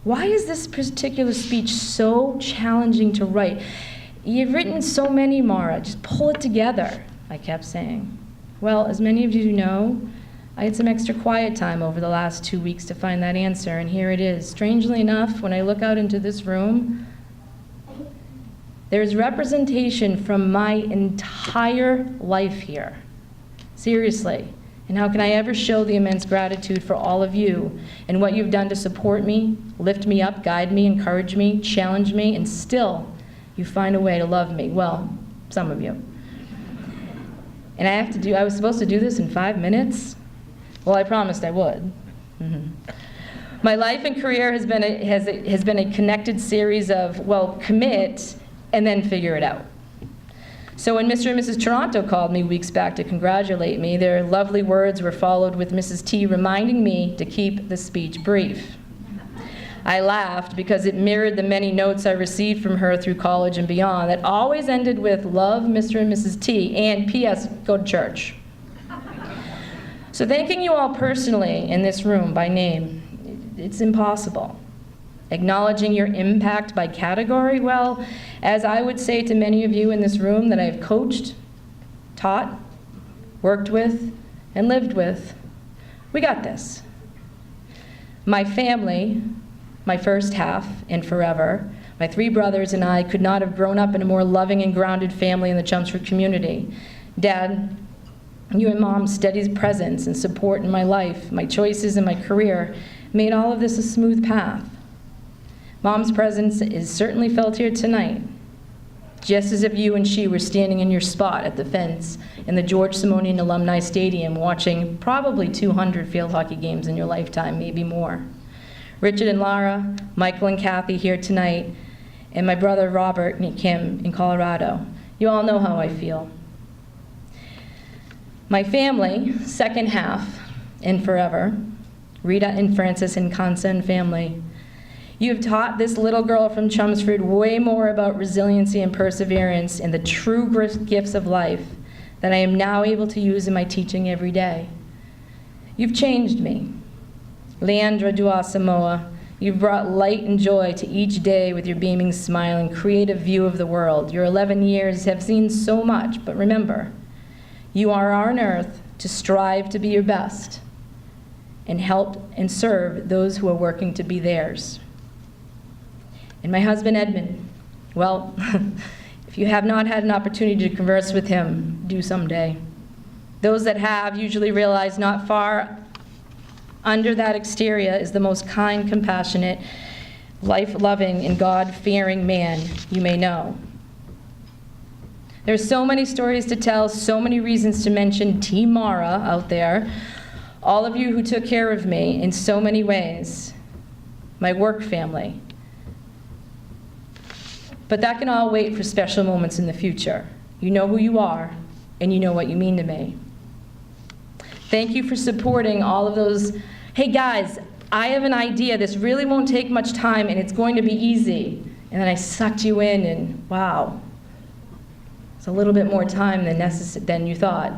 Why is this particular speech so challenging to write? You've written so many, Maura, just pull it together, I kept saying. Well, as many of you know, I had some extra quiet time over the last 2 weeks to find that answer, and here it is. Strangely enough, when I look out into this room, there's representation from my entire life here. Seriously. And how can I ever show the immense gratitude for all of you and what you've done to support me, lift me up, guide me, encourage me, challenge me, and still you find a way to love me. Well, some of you. And I was supposed to do this in 5 minutes? Well, I promised I would. My life and career has been a connected series of, well, commit and then figure it out. So when Mr. and Mrs. Toronto called me weeks back to congratulate me, their lovely words were followed with Mrs. T reminding me to keep the speech brief. I laughed because it mirrored the many notes I received from her through college and beyond that always ended with, love Mr. and Mrs. T, and P.S., go to church. So thanking you all personally in this room by name, it's impossible. Acknowledging your impact by category, well, as I would say to many of you in this room that I've coached, taught, worked with, and lived with, we got this. My family, my first half and forever, my 3 brothers and I could not have grown up in a more loving and grounded family in the Chelmsford community. Dad, you and Mom's steady presence and support in my life, my choices, and my career made all of this a smooth path. Mom's presence is certainly felt here tonight, just as if you and she were standing in your spot at the fence in the George Simonian Alumni Stadium watching probably 200 field hockey games in your lifetime, maybe more. Richard and Lara, Michael and Kathy here tonight, and my brother Robert and Kim in Colorado. You all know how I feel. My family, second half and forever, Rita and Francis and Kansa and family, you have taught this little girl from Chelmsford way more about resiliency and perseverance and the true gifts of life that I am now able to use in my teaching every day. You've changed me. Leandra Duah-Asamoah, you've brought light and joy to each day with your beaming smile and creative view of the world. Your 11 years have seen so much, but remember, you are on earth to strive to be your best and help and serve those who are working to be theirs. And my husband, Edmund, well, if you have not had an opportunity to converse with him, do someday. Those that have usually realize not far under that exterior is the most kind, compassionate, life-loving, and God-fearing man you may know. There's so many stories to tell, so many reasons to mention Team Maura out there, all of you who took care of me in so many ways, my work family. But that can all wait for special moments in the future. You know who you are, and you know what you mean to me. Thank you for supporting all of those, hey guys, I have an idea, this really won't take much time and it's going to be easy. And then I sucked you in and wow, it's a little bit more time than you thought.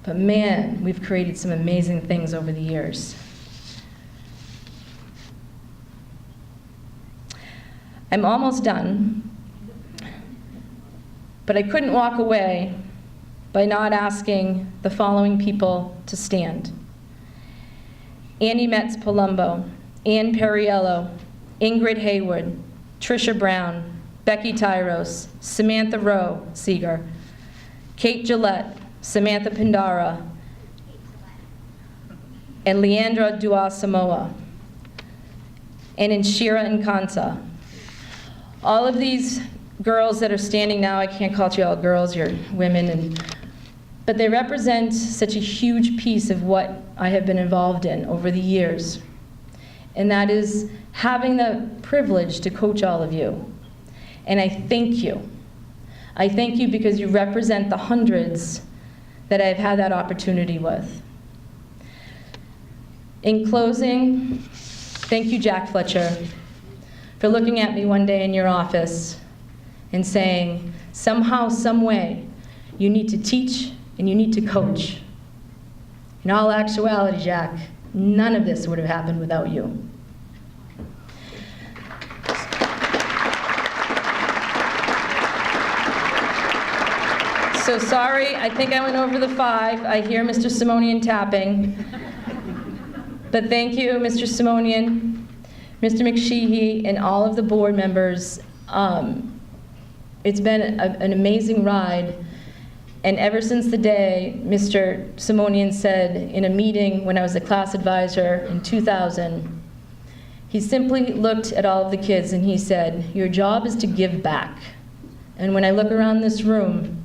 But man, we've created some amazing things over the years. I'm almost done, but I couldn't walk away by not asking the following people to stand. Annie Metz Palumbo, Ann Perriello, Ingrid Hayward, Tricia Brown, Becky Tyros, Samantha Rowe Seeger, Kate Gilet, Samantha Pindara, and Leandra Duah-Asamoah, and Inshira Nkanta. All of these girls that are standing now, I can't call you all girls, you're women, but they represent such a huge piece of what I have been involved in over the years. And that is having the privilege to coach all of you. And I thank you. I thank you because you represent the hundreds that I've had that opportunity with. In closing, thank you, Jack Fletcher, for looking at me one day in your office and saying, somehow, some way, you need to teach and you need to coach. In all actuality, Jack, none of this would have happened without you. So sorry, I think I went over the 5. I hear Mr. Simonian tapping. But thank you, Mr. Simonian, Mr. McHugh, and all of the board members. It's been an amazing ride. And ever since the day Mr. Simonian said in a meeting when I was the class advisor in 2000, he simply looked at all of the kids and he said, your job is to give back. And when I look around this room,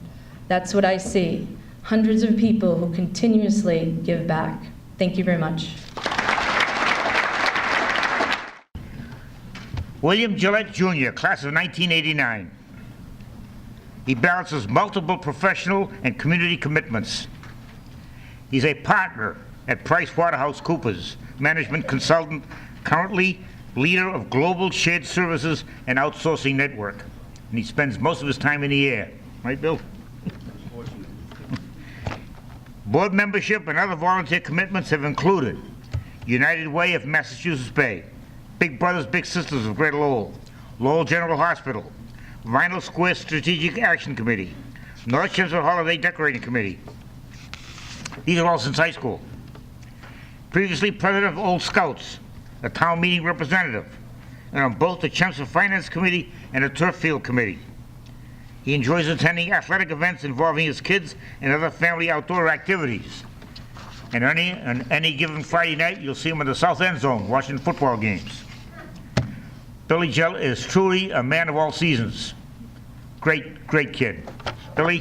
that's what I see. Hundreds of people who continuously give back. Thank you very much. William Gilet Jr., class of 1989. He balances multiple professional and community commitments. He's a partner at PricewaterhouseCoopers, management consultant, currently leader of Global Shared Services and Outsourcing Network. And he spends most of his time in the air. Right, Bill? Board membership and other volunteer commitments have included United Way of Massachusetts Bay, Big Brothers Big Sisters of Greater Lowell, Lowell General Hospital, Vinyl Square Strategic Action Committee, North Chelmsford Holiday Decorating Committee. These are all since high school. Previously president of Old Scouts, a town meeting representative, and on both the Chelmsford Finance Committee and the Turf Field Committee. He enjoys attending athletic events involving his kids and other family outdoor activities. And on any given Friday night, you'll see him in the South End Zone watching football games. Billy Gell is truly a man of all seasons. Great, great kid. Billy?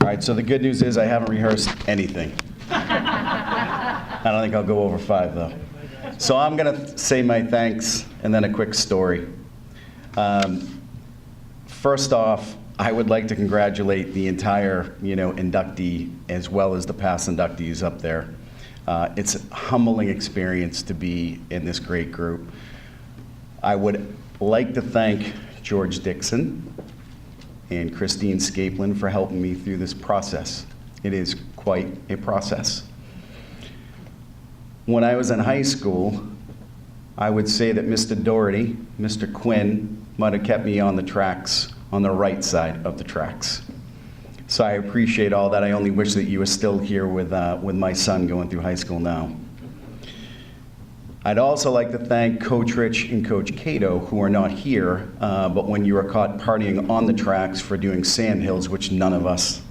All right, so the good news is I haven't rehearsed anything. I don't think I'll go over 5, though. So I'm going to say my thanks and then a quick story. First off, I would like to congratulate the entire, inductee as well as the past inductees up there. It's a humbling experience to be in this great group. I would like to thank George Dixon and Christine Scaplin for helping me through this process. It is quite a process. When I was in high school, I would say that Mr. Doherty, Mr. Quinn, might have kept me on the tracks, on the right side of the tracks. So I appreciate all that. I only wish that you were still here with my son going through high school now. I'd also like to thank Coach Rich and Coach Cato, who are not here, but when you were caught partying on the tracks for doing sandhills, which none of us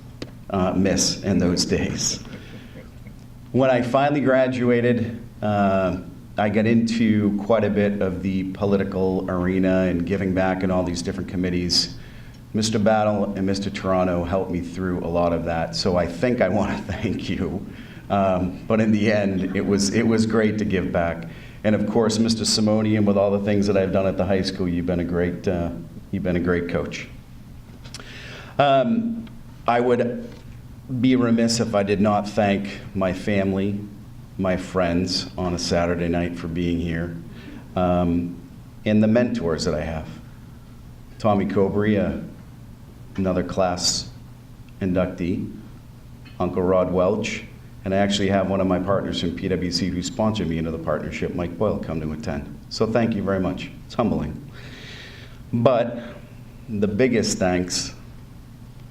miss in those days. When I finally graduated, I got into quite a bit of the political arena and giving back in all these different committees. Mr. Battle and Mr. Toronto helped me through a lot of that, so I think I want to thank you. But in the end, it was great to give back. And of course, Mr. Simonian, with all the things that I've done at the high school, you've been a great coach. I would be remiss if I did not thank my family, my friends on a Saturday night for being here, and the mentors that I have. Tommy Cobry, another class inductee, Uncle Rod Welch, and I actually have one of my partners from PwC who sponsored me into the partnership, Mike Boyle, come to attend. So thank you very much. It's humbling. But the biggest thanks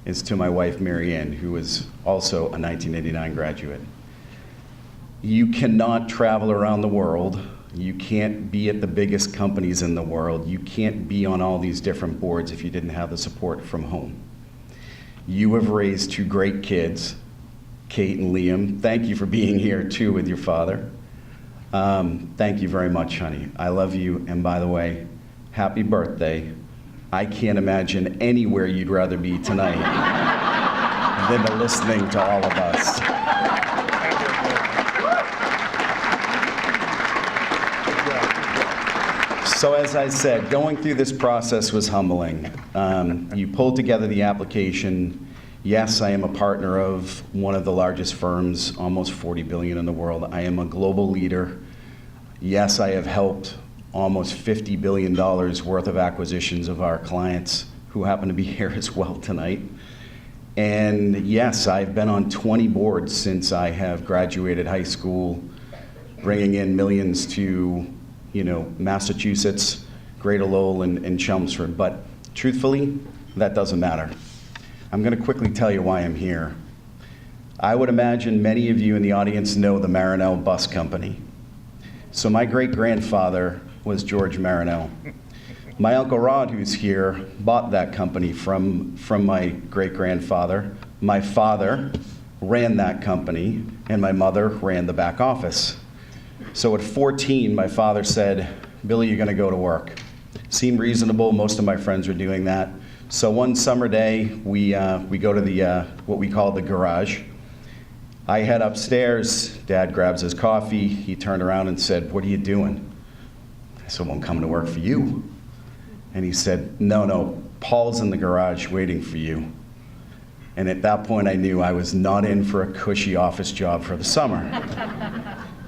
is to my wife, Mary Ann, who is also a 1989 graduate. You cannot travel around the world. You can't be at the biggest companies in the world. You can't be on all these different boards if you didn't have the support from home. You have raised 2 great kids, Kate and Liam. Thank you for being here too with your father. Thank you very much, honey. I love you, and by the way, happy birthday. I can't imagine anywhere you'd rather be tonight than to listening to all of us. So as I said, going through this process was humbling. You pulled together the application. Yes, I am a partner of one of the largest firms, almost 40 billion in the world. I am a global leader. Yes, I have helped almost $50 billion worth of acquisitions of our clients who happen to be here as well tonight. And yes, I've been on 20 boards since I have graduated high school, bringing in millions to Massachusetts, Greater Lowell, and Chelmsford. But truthfully, that doesn't matter. I'm going to quickly tell you why I'm here. I would imagine many of you in the audience know the Merrill Bus Company. So my great-grandfather was George Merrill. My Uncle Rod, who's here, bought that company from my great-grandfather. My father ran that company, and my mother ran the back office. So at 14, my father said, "Billy, you're gonna go to work." Seemed reasonable, most of my friends were doing that. So one summer day, we go to the, what we call the garage. I head upstairs, Dad grabs his coffee, he turned around and said, "What are you doing?" I said, "Well, I'm coming to work for you." And he said, no, Paul's in the garage waiting for you." And at that point, I knew I was not in for a cushy office job for the summer.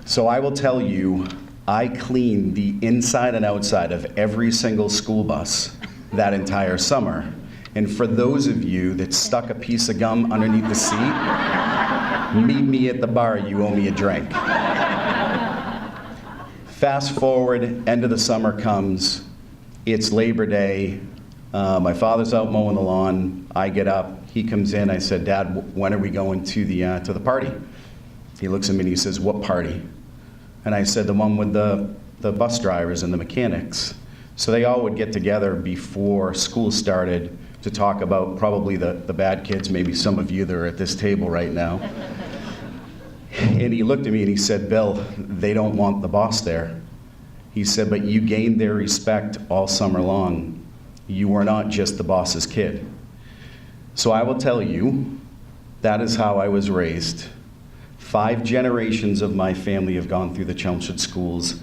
So I will tell you, I cleaned the inside and outside of every single school bus that entire summer. And for those of you that stuck a piece of gum underneath the seat, meet me at the bar, you owe me a drink. Fast forward, end of the summer comes, it's Labor Day, my father's out mowing the lawn, I get up, he comes in, I said, "Dad, when are we going to the party?" He looks at me and he says, "What party?" And I said, "The one with the bus drivers and the mechanics." So they all would get together before school started to talk about probably the bad kids, maybe some of you that are at this table right now. And he looked at me and he said, "Bill, they don't want the boss there." He said, "But you gained their respect all summer long. You were not just the boss's kid." So I will tell you, that is how I was raised. 5 generations of my family have gone through the Chelmsford schools,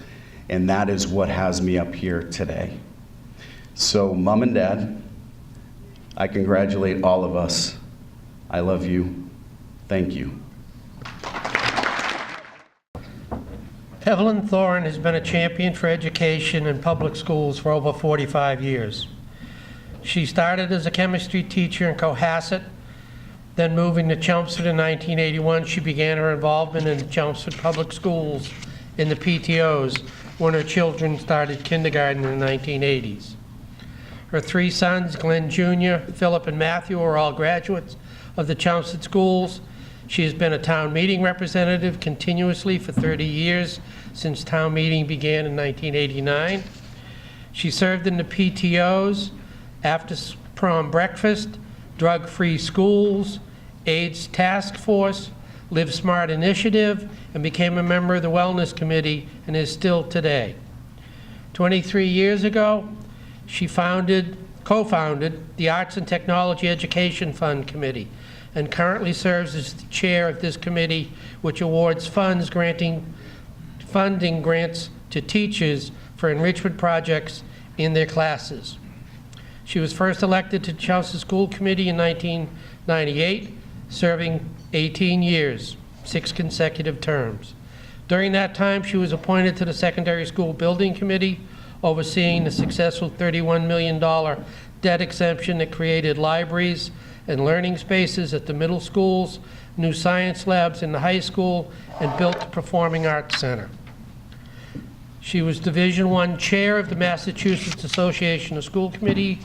and that is what has me up here today. So Mom and Dad, I congratulate all of us. I love you. Thank you. Evelyn Thoren has been a champion for education in public schools for over 45 years. She started as a chemistry teacher in Cohasset, then moving to Chelmsford in 1981, she began her involvement in the Chelmsford Public Schools in the PTOs when her children started kindergarten in the 1980s. Her 3 sons, Glenn Jr., Philip, and Matthew, are all graduates of the Chelmsford schools. She has been a town meeting representative continuously for 30 years, since town meeting began in 1989. She served in the PTOs, after prom breakfast, drug-free schools, AIDS task force, Live Smart initiative, and became a member of the Wellness Committee and is still today. 23 years ago, she co-founded the Arts and Technology Education Fund Committee and currently serves as the chair of this committee, which awards funding grants to teachers for enrichment projects in their classes. She was first elected to the Chelmsford School Committee in 1998, serving 18 years, 6 consecutive terms. During that time, she was appointed to the Secondary School Building Committee, overseeing the successful $31 million debt exemption that created libraries and learning spaces at the middle schools, new science labs in the high school, and built the Performing Arts Center. She was Division I Chair of the Massachusetts Association of School Committee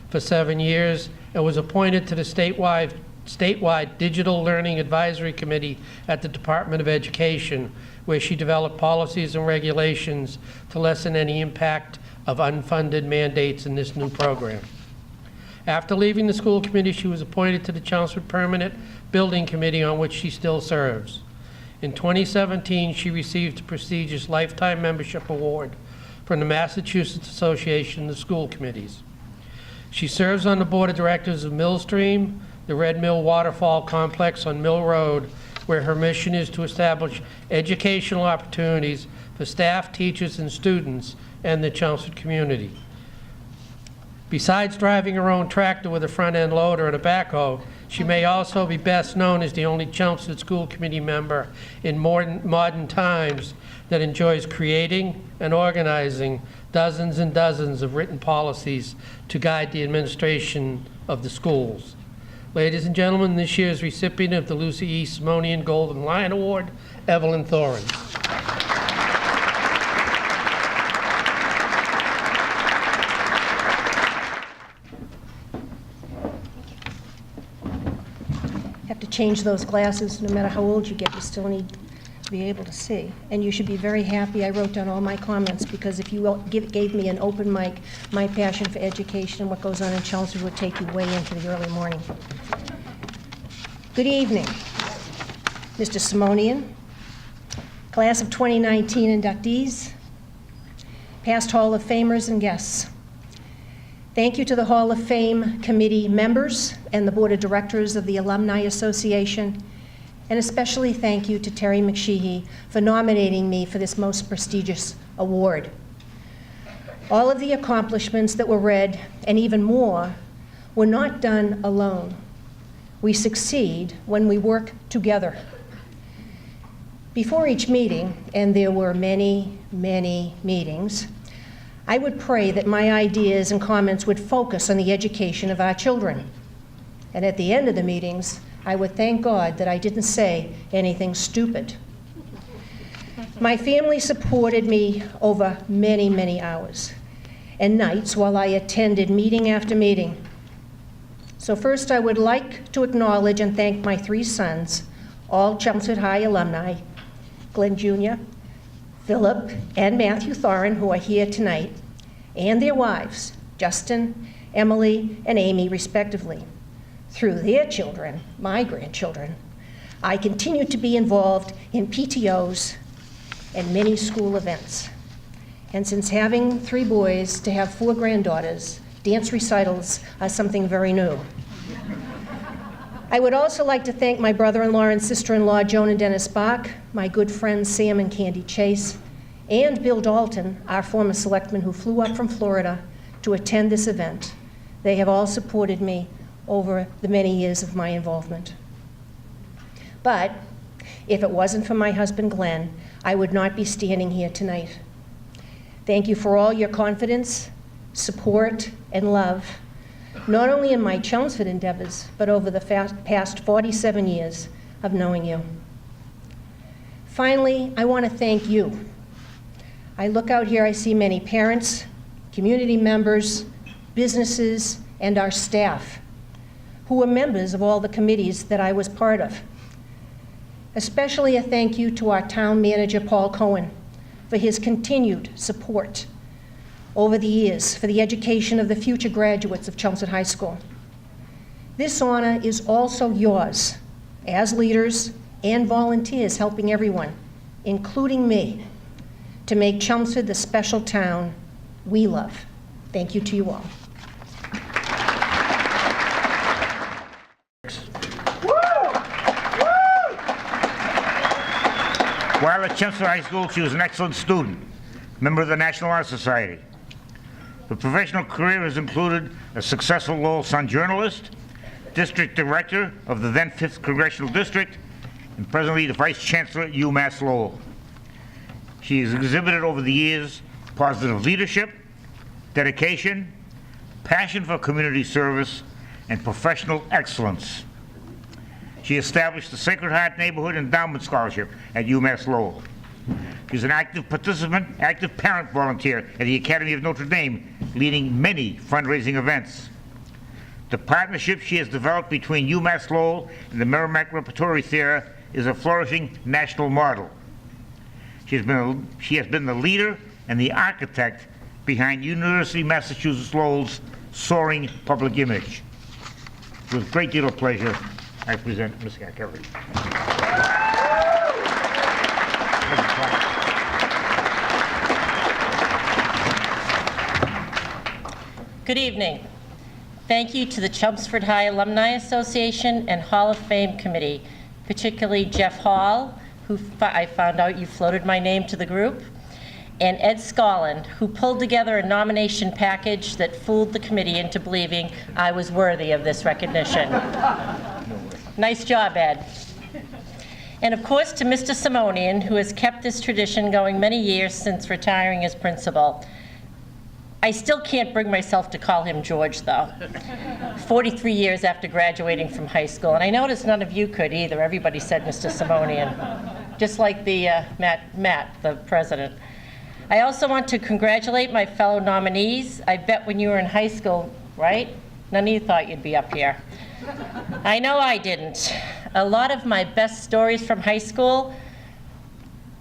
for 7 years and was appointed to the statewide Digital Learning Advisory Committee at the Department of Education, where she developed policies and regulations to lessen any impact of unfunded mandates in this new program. After leaving the school committee, she was appointed to the Chelmsford Permanent Building Committee, on which she still serves. In 2017, she received the prestigious Lifetime Membership Award from the Massachusetts Association of School Committees. She serves on the board of directors of Millstream, the Red Mill Waterfall Complex on Mill Road, where her mission is to establish educational opportunities for staff, teachers, and students and the Chelmsford community. Besides driving her own tractor with a front-end loader and a backhoe, she may also be best known as the only Chelmsford School Committee member in modern times that enjoys creating and organizing dozens and dozens of written policies to guide the administration of the schools. Ladies and gentlemen, this year's recipient of the Lucy E. Simonian Golden Lion Award, Evelyn Thoren. have to change those glasses. No matter how old you get, you still need to be able to see. And you should be very happy I wrote down all my comments, because if you gave me an open mic, my passion for education and what goes on in Chelmsford would take you way into the early morning. Good evening, Mr. Simonian, class of 2019 inductees, past Hall of Famers and guests. Thank you to the Hall of Fame committee members and the board of directors of the Alumni Association, and especially thank you to Terry McSheehy for nominating me for this most prestigious award. All of the accomplishments that were read, and even more, were not done alone. We succeed when we work together. Before each meeting, and there were many, many meetings, I would pray that my ideas and comments would focus on the education of our children. And at the end of the meetings, I would thank God that I didn't say anything stupid. My family supported me over many, many hours and nights while I attended meeting after meeting. So first, I would like to acknowledge and thank my 3 sons, all Chelmsford High alumni, Glenn Jr., Philip, and Matthew Thorin, who are here tonight, and their wives, Justin, Emily, and Amy, respectively. Through their children, my grandchildren, I continue to be involved in PTOs and many school events. And since having 3 boys, to have 4 granddaughters, dance recitals are something very new. I would also like to thank my brother-in-law and sister-in-law, Joan and Dennis Bach, my good friends Sam and Candy Chase, and Bill Dalton, our former selectman who flew up from Florida to attend this event. They have all supported me over the many years of my involvement. But if it wasn't for my husband, Glenn, I would not be standing here tonight. Thank you for all your confidence, support, and love, not only in my Chelmsford endeavors, but over the past 47 years of knowing you. Finally, I want to thank you. I look out here, I see many parents, community members, businesses, and our staff, who were members of all the committees that I was part of. Especially a thank you to our town manager, Paul Cohen, for his continued support over the years for the education of the future graduates of Chelmsford High School. This honor is also yours as leaders and volunteers helping everyone, including me, to make Chelmsford the special town we love. Thank you to you all. While at Chelmsford High School, she was an excellent student, member of the National Honor Society. Her professional career has included a successful Lowell Sun journalist, district director of the then 5th Congressional District, and presently the Vice Chancellor at UMass Lowell. She has exhibited over the years positive leadership, dedication, passion for community service, and professional excellence. She established the Sacred Heart Neighborhood Endowment Scholarship at UMass Lowell. She's an active participant, active parent volunteer at the Academy of Notre Dame, leading many fundraising events. The partnership she has developed between UMass Lowell and the Merrimack Repertory Theater is a flourishing national model. She has been the leader and the architect behind University of Massachusetts Lowell's soaring public image. With a great deal of pleasure, I present Ms. McCafferty. Good evening. Thank you to the Chelmsford High Alumni Association and Hall of Fame Committee, particularly Jeff Hall, who I found out you floated my name to the group, and Ed Scolland, who pulled together a nomination package that fooled the committee into believing I was worthy of this recognition. Nice job, Ed. And of course to Mr. Simonian, who has kept this tradition going many years since retiring as principal. I still can't bring myself to call him George, though, 43 years after graduating from high school. And I noticed none of you could either. Everybody said Mr. Simonian, just like the Matt, the president. I also want to congratulate my fellow nominees. I bet when you were in high school, right? None of you thought you'd be up here. I know I didn't. A lot of my best stories from high school,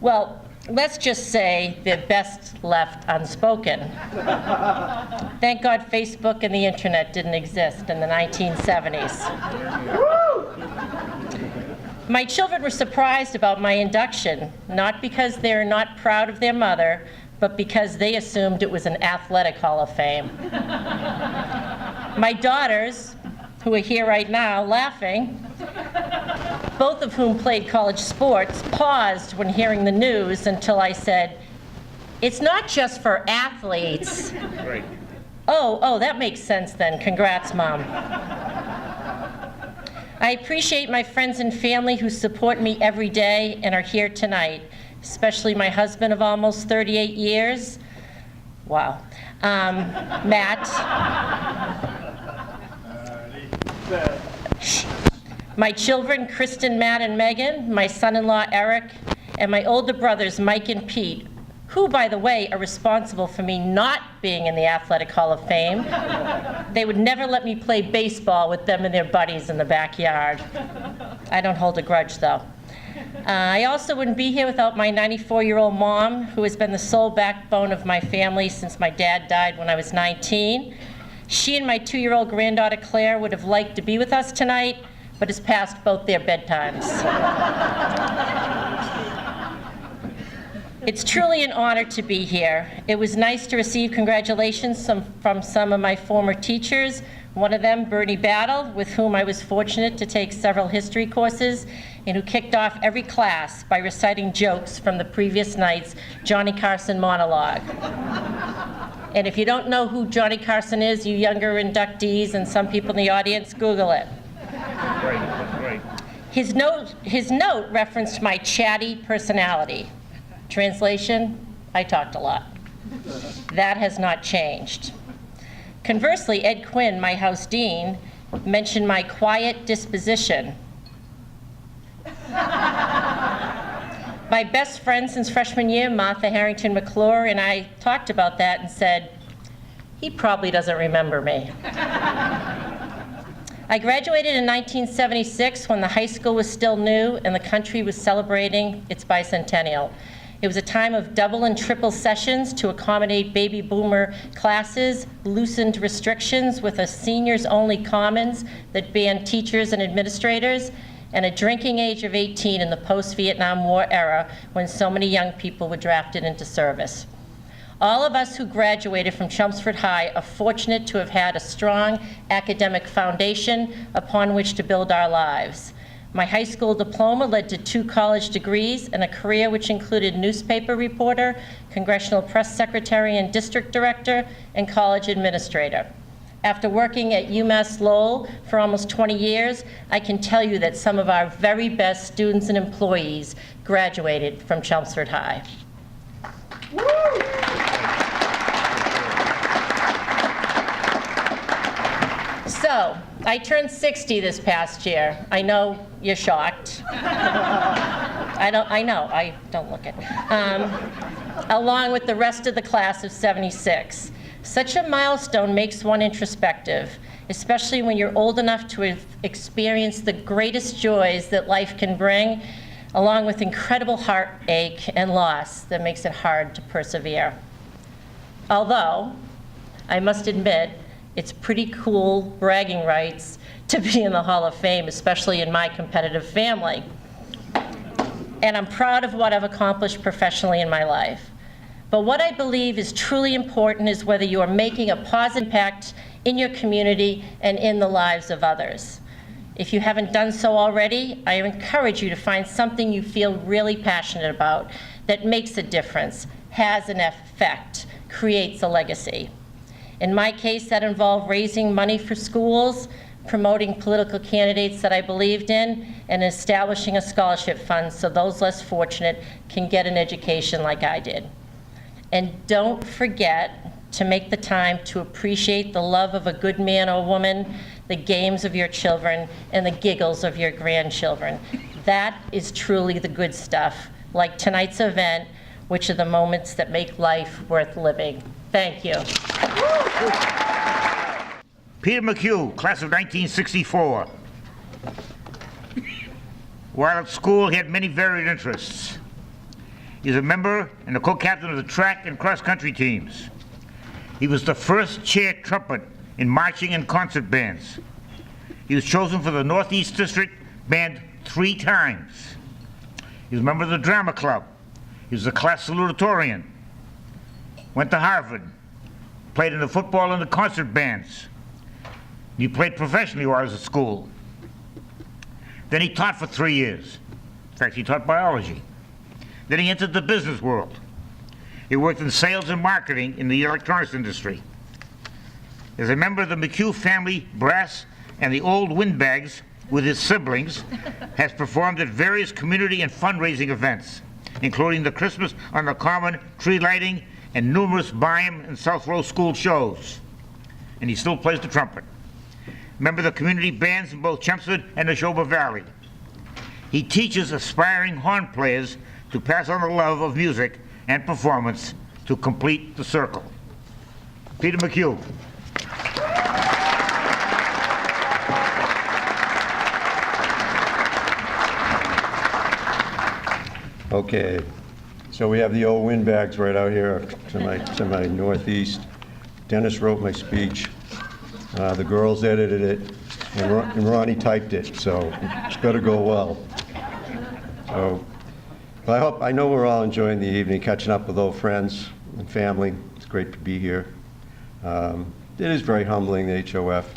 well, let's just say they're best left unspoken. Thank God Facebook and the internet didn't exist in the 1970s. My children were surprised about my induction, not because they're not proud of their mother, but because they assumed it was an athletic Hall of Fame. My daughters, who are here right now laughing, both of whom played college sports, paused when hearing the news until I said, "It's not just for athletes." Right. Oh, that makes sense then. Congrats, Mom. I appreciate my friends and family who support me every day and are here tonight, especially my husband of almost 38 years. Wow. Matt. My children, Kristen, Matt, and Megan, my son-in-law, Eric, and my older brothers, Mike and Pete, who, by the way, are responsible for me not being in the Athletic Hall of Fame. They would never let me play baseball with them and their buddies in the backyard. I don't hold a grudge, though. I also wouldn't be here without my 94-year-old mom, who has been the sole backbone of my family since my dad died when I was 19. She and my 2-year-old granddaughter, Claire, would have liked to be with us tonight, but has passed both their bedtimes. It's truly an honor to be here. It was nice to receive congratulations from some of my former teachers, one of them, Bernie Battle, with whom I was fortunate to take several history courses, and who kicked off every class by reciting jokes from the previous night's Johnny Carson monologue. And if you don't know who Johnny Carson is, you younger inductees and some people in the audience, Google it. Right. His note referenced my chatty personality. Translation, I talked a lot. That has not changed. Conversely, Ed Quinn, my house dean, mentioned my quiet disposition. My best friend since freshman year, Martha Harrington McClure, and I talked about that and said, he probably doesn't remember me. I graduated in 1976 when the high school was still new and the country was celebrating its bicentennial. It was a time of double and triple sessions to accommodate baby boomer classes, loosened restrictions with a seniors-only commons that banned teachers and administrators, and a drinking age of 18 in the post-Vietnam War era when so many young people were drafted into service. All of us who graduated from Chelmsford High are fortunate to have had a strong academic foundation upon which to build our lives. My high school diploma led to 2 college degrees and a career which included newspaper reporter, congressional press secretary and district director, and college administrator. After working at UMass Lowell for almost 20 years, I can tell you that some of our very best students and employees graduated from Chelmsford High. So, I turned 60 this past year. I know you're shocked. I don't look it. Along with the rest of the class of 76. Such a milestone makes one introspective, especially when you're old enough to have experienced the greatest joys that life can bring, along with incredible heartache and loss that makes it hard to persevere. Although, I must admit, it's pretty cool bragging rights to be in the Hall of Fame, especially in my competitive family. And I'm proud of what I've accomplished professionally in my life. But what I believe is truly important is whether you are making a positive impact in your community and in the lives of others. If you haven't done so already, I encourage you to find something you feel really passionate about that makes a difference, has an effect, creates a legacy. In my case, that involved raising money for schools, promoting political candidates that I believed in, and establishing a scholarship fund so those less fortunate can get an education like I did. And don't forget to make the time to appreciate the love of a good man or woman, the games of your children, and the giggles of your grandchildren. That is truly the good stuff, like tonight's event, which are the moments that make life worth living. Thank you. Peter McHugh, class of 1964. While at school, he had many varied interests. He was a member and a co-captain of the track and cross-country teams. He was the first chair trumpet in marching and concert bands. He was chosen for the Northeast District Band 3 times. He was a member of the drama club. He was a class salutatorian. Went to Harvard. Played in the football and the concert bands. He played professionally while he was at school. Then he taught for 3 years. In fact, he taught biology. Then he entered the business world. He worked in sales and marketing in the electronics industry. As a member of the McHugh family brass and the old windbags with his siblings, has performed at various community and fundraising events, including the Christmas on the Common tree lighting and numerous Byam and South Row school shows. And he still plays the trumpet. Member of the community bands in both Chelmsford and Neshoba Valley. He teaches aspiring horn players to pass on the love of music and performance to complete the circle. Peter McHugh. Okay, so we have the old windbags right out here to my northeast. Dennis wrote my speech. The girls edited it, and Ronnie typed it, so it's got to go well. So, I know we're all enjoying the evening, catching up with old friends and family. It's great to be here. It is very humbling, the HOF.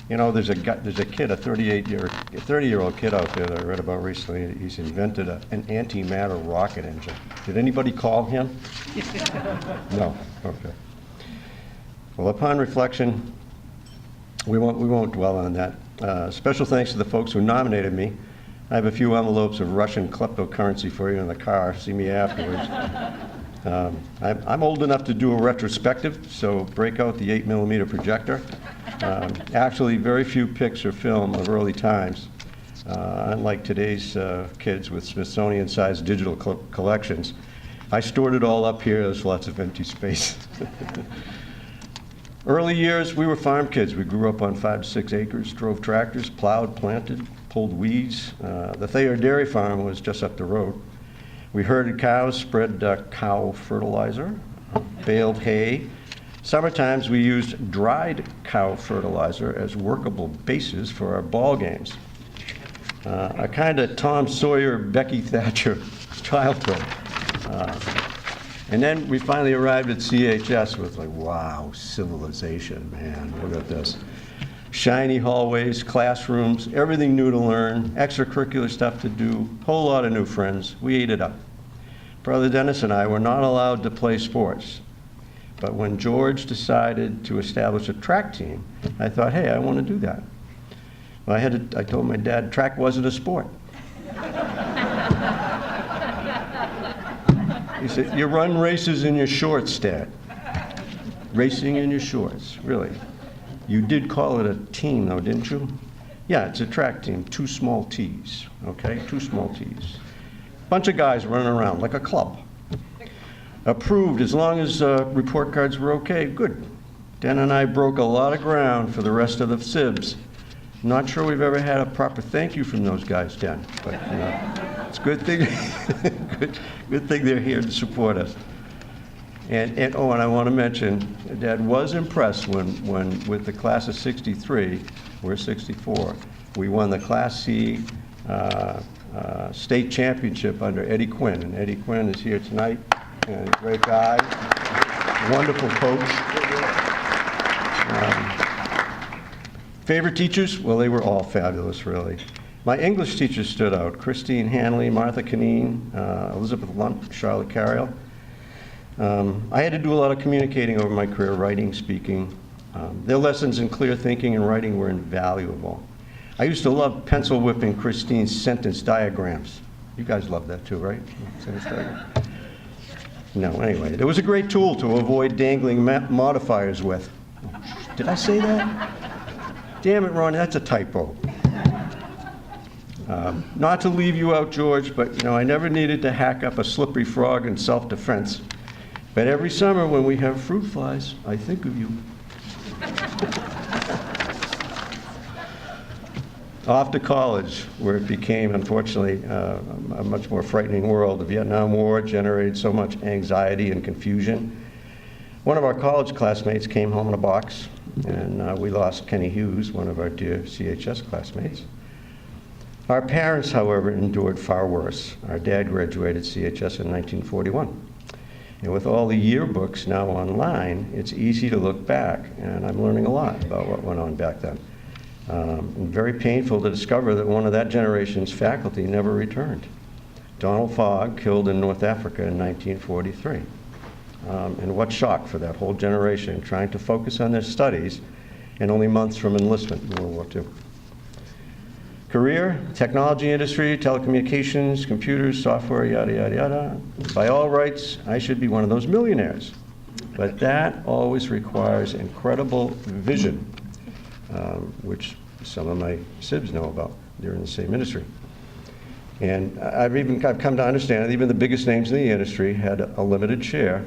You know, there's a kid, a 30-year-old kid out there that I read about recently. He's invented an antimatter rocket engine. Did anybody call him? No. Okay. Well, upon reflection, we won't dwell on that. Special thanks to the folks who nominated me. I have a few envelopes of Russian kleptocurrency for you in the car. See me afterwards. I'm old enough to do a retrospective, so break out the 8mm projector. Actually, very few pics or film of early times. Unlike today's kids with Smithsonian-sized digital collections. I stored it all up here. There's lots of empty space. Early years, we were farm kids. We grew up on 5 to 6 acres, drove tractors, plowed, planted, pulled weeds. The Thayer Dairy Farm was just up the road. We herded cows, spread cow fertilizer, baled hay. Summertimes, we used dried cow fertilizer as workable bases for our ball games. A kind of Tom Sawyer, Becky Thatcher childhood. And then we finally arrived at CHS with like, wow, civilization, man, look at this. Shiny hallways, classrooms, everything new to learn, extracurricular stuff to do, whole lot of new friends. We ate it up. Brother Dennis and I were not allowed to play sports. But when George decided to establish a track team, I thought, hey, I want to do that. Well, I told my dad track wasn't a sport. He said, you run races in your shorts, Dad. Racing in your shorts, really. You did call it a team, though, didn't you? Yeah, it's a track team, 2 small T's, okay? 2 small T's. Bunch of guys running around like a club. Approved, as long as report cards were okay, good. Dan and I broke a lot of ground for the rest of the Sibs. Not sure we've ever had a proper thank you from those guys, Dan, but you know, it's a good thing. good thing they're here to support us. And I want to mention, Dad was impressed when with the class of '63, we're '64, we won the Class C state championship under Eddie Quinn, and Eddie Quinn is here tonight, and a great guy, wonderful coach. Favorite teachers? Well, they were all fabulous, really. My English teachers stood out. Christine Hanley, Martha Canine, Elizabeth Lunt, Charlotte Carriel. I had to do a lot of communicating over my career, writing, speaking. Their lessons in clear thinking and writing were invaluable. I used to love pencil whipping Christine's sentence diagrams. You guys love that too, right? Sentence diagram. No, anyway, it was a great tool to avoid dangling modifiers with. Did I say that? Damn it, Ron, that's a typo. Not to leave you out, George, but you know, I never needed to hack up a slippery frog in self-defense. But every summer when we have fruit flies, I think of you. Off to college, where it became, unfortunately, a much more frightening world. The Vietnam War generated so much anxiety and confusion. One of our college classmates came home in a box, and we lost Kenny Hughes, one of our dear CHS classmates. Our parents, however, endured far worse. Our dad graduated CHS in 1941. And with all the yearbooks now online, it's easy to look back, and I'm learning a lot about what went on back then. And very painful to discover that one of that generation's faculty never returned. Donald Fogg, killed in North Africa in 1943. And what shock for that whole generation, trying to focus on their studies and only months from enlistment in World War II. Career, technology industry, telecommunications, computers, software, yada, yada, yada. By all rights, I should be one of those millionaires. But that always requires incredible vision, which some of my sibs know about. They're in the same industry. And I've come to understand that even the biggest names in the industry had a limited share,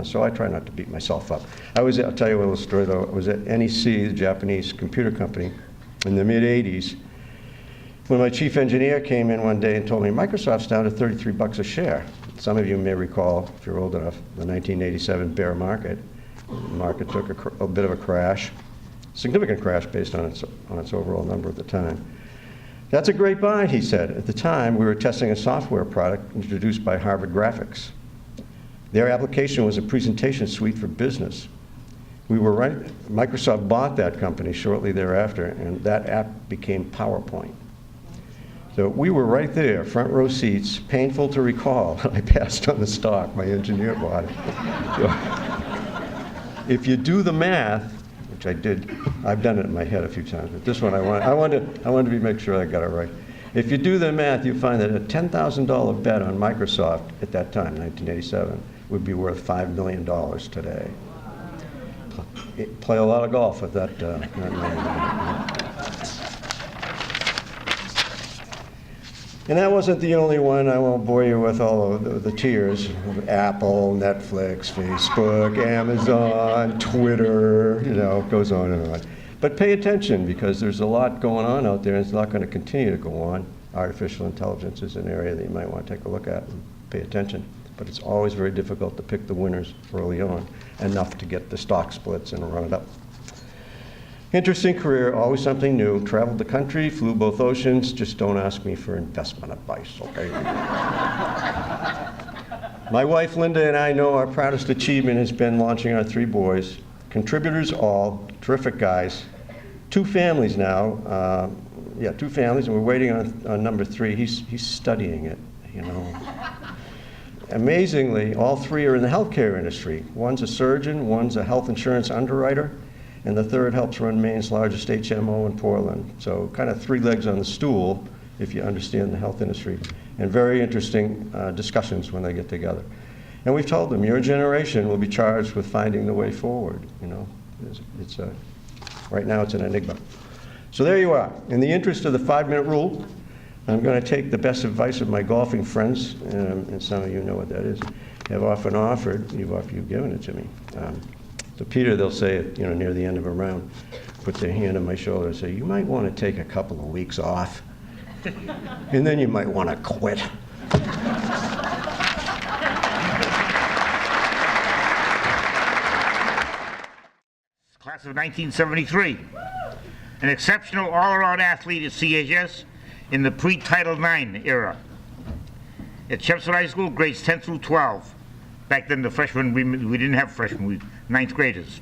so I try not to beat myself up. I'll tell you a little story though. I was at NEC, the Japanese computer company, in the mid-'80s, when my chief engineer came in one day and told me, Microsoft's down to $33 a share. Some of you may recall, if you're old enough, the 1987 bear market. The market took a bit of a crash, significant crash based on its overall number at the time. That's a great buy, he said. At the time, we were testing a software product introduced by Harvard Graphics. Their application was a presentation suite for business. Microsoft bought that company shortly thereafter, and that app became PowerPoint. So we were right there, front row seats, painful to recall. I passed on the stock, my engineer bought it. So, if you do the math, which I did, I've done it in my head a few times, but this one I wanted to make sure I got it right. If you do the math, you find that a $10,000 bet on Microsoft at that time, 1987, would be worth $5 million today. Play a lot of golf with that money. And that wasn't the only one. I won't bore you with all of the tiers. Apple, Netflix, Facebook, Amazon, Twitter, it goes on and on. But pay attention, because there's a lot going on out there, and it's not going to continue to go on. Artificial intelligence is an area that you might want to take a look at and pay attention. But it's always very difficult to pick the winners early on, enough to get the stock splits and run it up. Interesting career, always something new. Traveled the country, flew both oceans. Just don't ask me for investment advice, okay? My wife, Linda, and I know our proudest achievement has been launching our 3 boys. Contributors all, terrific guys. 2 families now. 2 families, and we're waiting on number 3. He's studying it, Amazingly, all 3 are in the healthcare industry. One's a surgeon, one's a health insurance underwriter, and the third helps run Maine's largest HMO in Portland. So kind of 3 legs on the stool, if you understand the health industry. And very interesting discussions when they get together. And we've told them, your generation will be charged with finding the way forward. Right now it's an enigma. So there you are. In the interest of the 5-minute rule, I'm going to take the best advice of my golfing friends, and some of you know what that is, have often offered. You've given it to me. To Peter, they'll say, near the end of a round, put their hand on my shoulder and say, you might want to take a couple of weeks off, and then you might want to quit. Class of 1973. An exceptional all-around athlete at CHS in the pre-Title IX era. At Chepstow High School, grades 10 through 12. Back then, the freshmen, we didn't have freshmen, we 9th graders.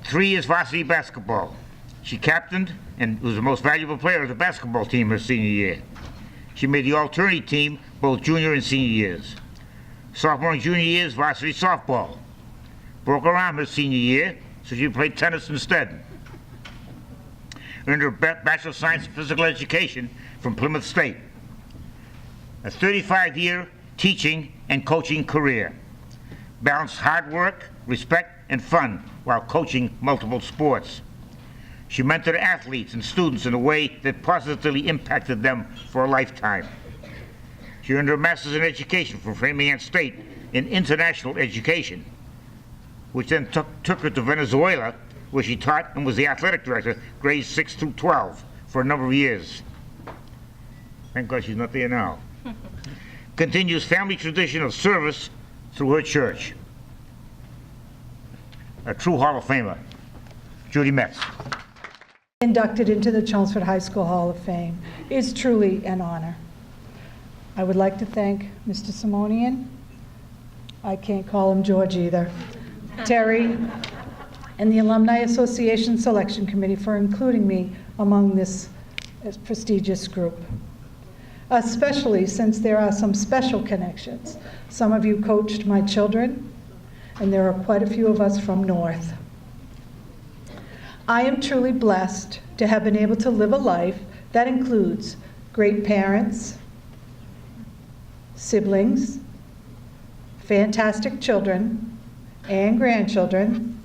3 years varsity basketball. She captained and was the most valuable player of the basketball team her senior year. She made the alternate team both junior and senior years. Sophomore and junior years, varsity softball. Broke her arm her senior year, so she played tennis instead. Earned her Bachelor of Science in Physical Education from Plymouth State. A 35-year teaching and coaching career. Balanced hard work, respect, and fun while coaching multiple sports. She mentored athletes and students in a way that positively impacted them for a lifetime. She earned her Master's in Education from Framingham State in International Education, which then took her to Venezuela, where she taught and was the athletic director, grades 6 through 12, for a number of years. Thank God she's not there now. Continues family tradition of service through her church. A true Hall of Famer, Judy Metz. Inducted into the Chelmsford High School Hall of Fame is truly an honor. I would like to thank Mr. Simonian, I can't call him George either, Terry, and the Alumni Association Selection Committee for including me among this prestigious group, especially since there are some special connections. Some of you coached my children, and there are quite a few of us from North. I am truly blessed to have been able to live a life that includes great parents, siblings, fantastic children and grandchildren,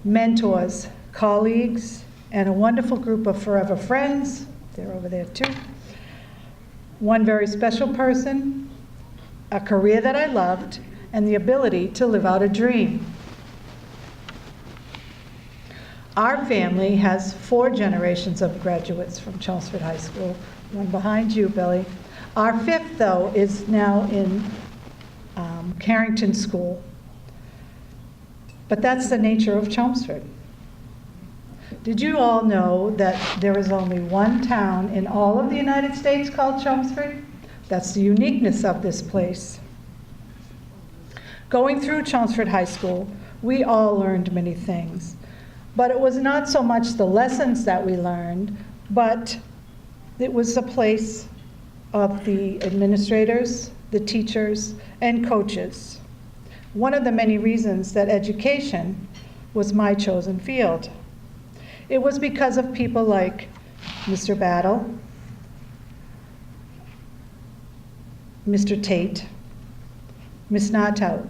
mentors, colleagues, and a wonderful group of forever friends. They're over there too. One very special person, a career that I loved, and the ability to live out a dream. Our family has 4 generations of graduates from Chelmsford High School, one behind you, Billy. Our 5th, though, is now in Carrington School. But that's the nature of Chelmsford. Did you all know that there is only one town in all of the United States called Chelmsford? That's the uniqueness of this place. Going through Chelmsford High School, we all learned many things. But it was not so much the lessons that we learned, but it was a place of the administrators, the teachers, and coaches. One of the many reasons that education was my chosen field. It was because of people like Mr. Battle, Mr. Tate, Miss Natou,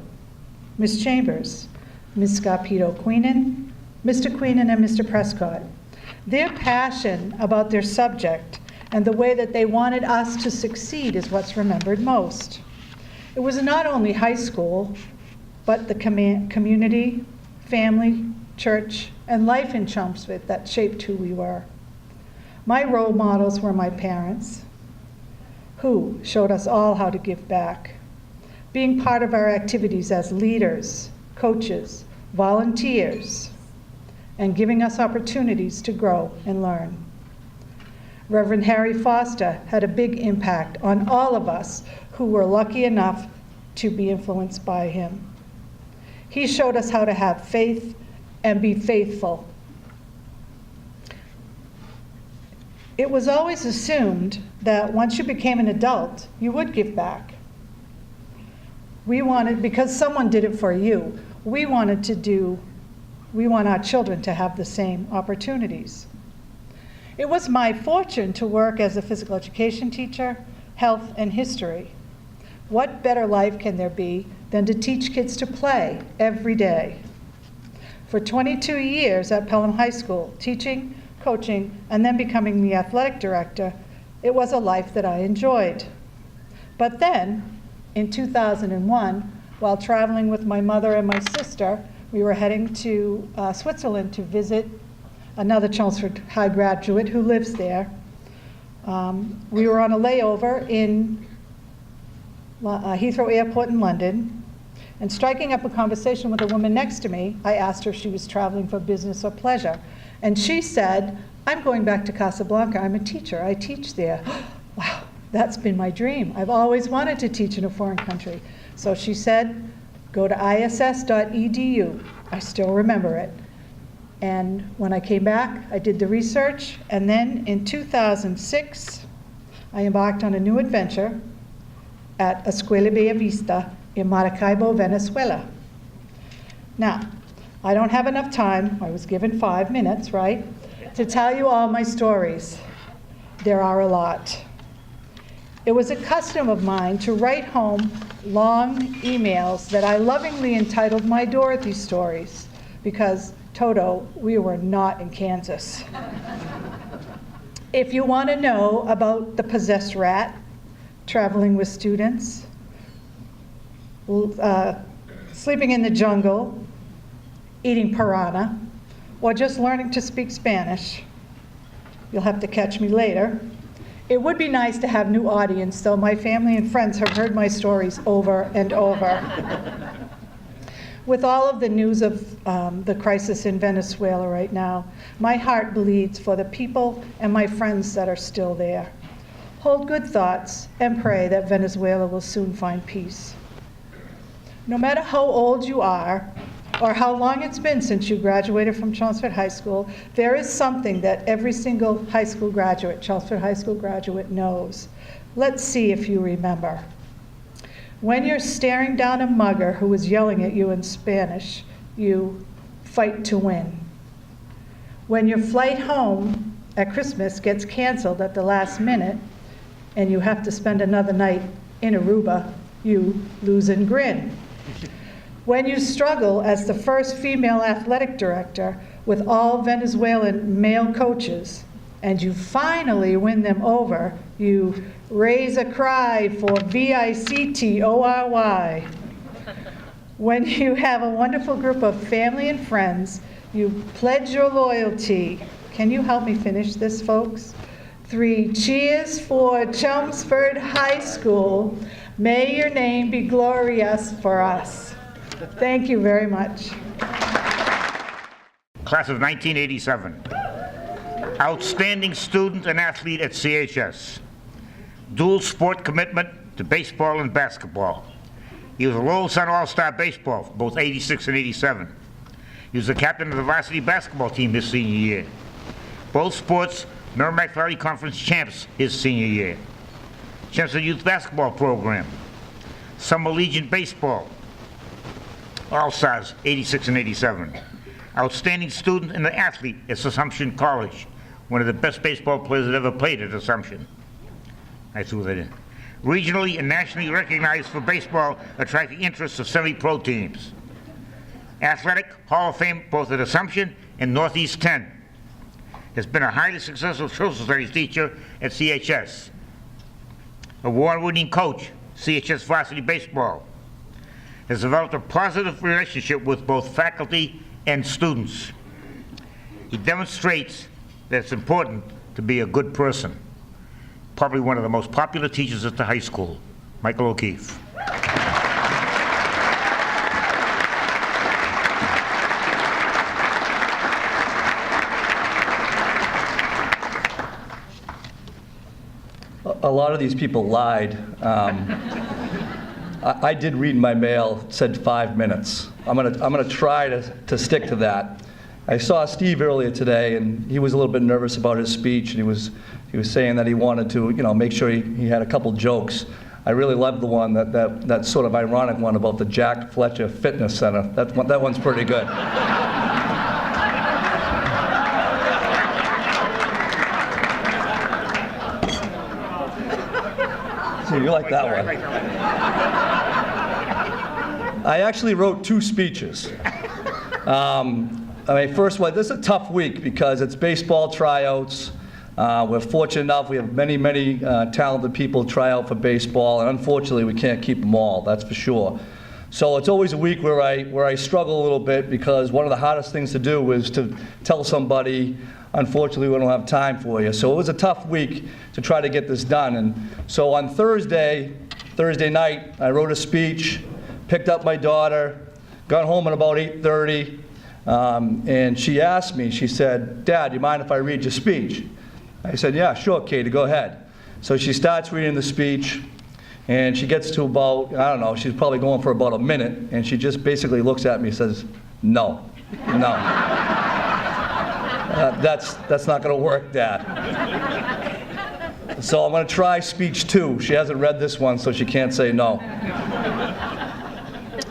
Miss Chambers, Miss Scarpito-Queenan, Mr. Queenan, and Mr. Prescott. Their passion about their subject and the way that they wanted us to succeed is what's remembered most. It was not only high school, but the community, family, church, and life in Chelmsford that shaped who we were. My role models were my parents, who showed us all how to give back, being part of our activities as leaders, coaches, volunteers, and giving us opportunities to grow and learn. Reverend Harry Foster had a big impact on all of us who were lucky enough to be influenced by him. He showed us how to have faith and be faithful. It was always assumed that once you became an adult, you would give back. We wanted, because someone did it for you, we want our children to have the same opportunities. It was my fortune to work as a physical education teacher, health, and history. What better life can there be than to teach kids to play every day? For 22 years at Pelham High School, teaching, coaching, and then becoming the athletic director, it was a life that I enjoyed. But then, in 2001, while traveling with my mother and my sister, we were heading to Switzerland to visit another Chelmsford High graduate who lives there. We were on a layover in Heathrow Airport in London, and striking up a conversation with a woman next to me, I asked her if she was traveling for business or pleasure. And she said, "I'm going back to Casablanca. I'm a teacher. I teach there." Wow, that's been my dream. I've always wanted to teach in a foreign country. So she said, "Go to iss.edu. I still remember it. And when I came back, I did the research, and then in 2006, I embarked on a new adventure at Escuela Bella Vista in Maracaibo, Venezuela. Now, I don't have enough time, I was given 5 minutes, right, to tell you all my stories. There are a lot. It was a custom of mine to write home long emails that I lovingly entitled my Dorothy stories, because, Toto, we were not in Kansas. If you want to know about the possessed rat, traveling with students, sleeping in the jungle, eating piranha, or just learning to speak Spanish, You'll have to catch me later. It would be nice to have new audience, though my family and friends have heard my stories over and over. With all of the news of the crisis in Venezuela right now, my heart bleeds for the people and my friends that are still there. Hold good thoughts and pray that Venezuela will soon find peace. No matter how old you are or how long it's been since you graduated from Chelmsford High School, there is something that every single high school graduate, Chelmsford High School graduate, knows. Let's see if you remember. When you're staring down a mugger who is yelling at you in Spanish, you fight to win. When your flight home at Christmas gets canceled at the last minute and you have to spend another night in Aruba, you lose and grin. When you struggle as the first female athletic director with all Venezuelan male coaches and you finally win them over, you raise a cry for VICTORY. When you have a wonderful group of family and friends, you pledge your loyalty. Can you help me finish this, folks? 3 cheers for Chelmsford High School. May your name be glorious for us. Thank you very much. Class of 1987. Outstanding student and athlete at CHS. Dual sport commitment to baseball and basketball. He was a Lowell Sun All-Star Baseball for both 86 and 87. He was the captain of the varsity basketball team his senior year. Both sports, Merrill McCafferty Conference champs his senior year. Chelmsford Youth Basketball Program. Summer Legion Baseball. All-Stars, 86 and 87. Outstanding student and athlete at Assumption College. One of the best baseball players that ever played at Assumption. I threw that in. Regionally and nationally recognized for baseball, attracting interests of semi-pro teams. Athletic, Hall of Fame, both at Assumption and Northeast 10. Has been a highly successful social studies teacher at CHS. Award-winning coach, CHS varsity baseball. Has developed a positive relationship with both faculty and students. He demonstrates that it's important to be a good person. Probably one of the most popular teachers at the high school, Michael O'Keefe. A lot of these people lied. I did read in my mail, it said 5 minutes. I'm gonna try to stick to that. I saw Steve earlier today, and he was a little bit nervous about his speech, and he was saying that he wanted to, make sure he had a couple jokes. I really loved the one, that sort of ironic one about the Jack Fletcher Fitness Center. That one's pretty good. So you like that one? I actually wrote 2 speeches. First of all, this is a tough week because it's baseball tryouts. We're fortunate enough, we have many talented people try out for baseball, and unfortunately we can't keep them all, that's for sure. So it's always a week where I struggle a little bit because one of the hardest things to do is to tell somebody, unfortunately we don't have time for you. So it was a tough week to try to get this done. And so on Thursday night, I wrote a speech, picked up my daughter, got home at about 8:30, and she asked me, she said, "Dad, do you mind if I read your speech?" I said, "Yeah, sure, Katie, go ahead." So she starts reading the speech, and she gets to about, I don't know, she's probably going for about a minute, and she just basically looks at me and says, no. That's not going to work, Dad. So I'm going to try speech 2. She hasn't read this one, so she can't say no.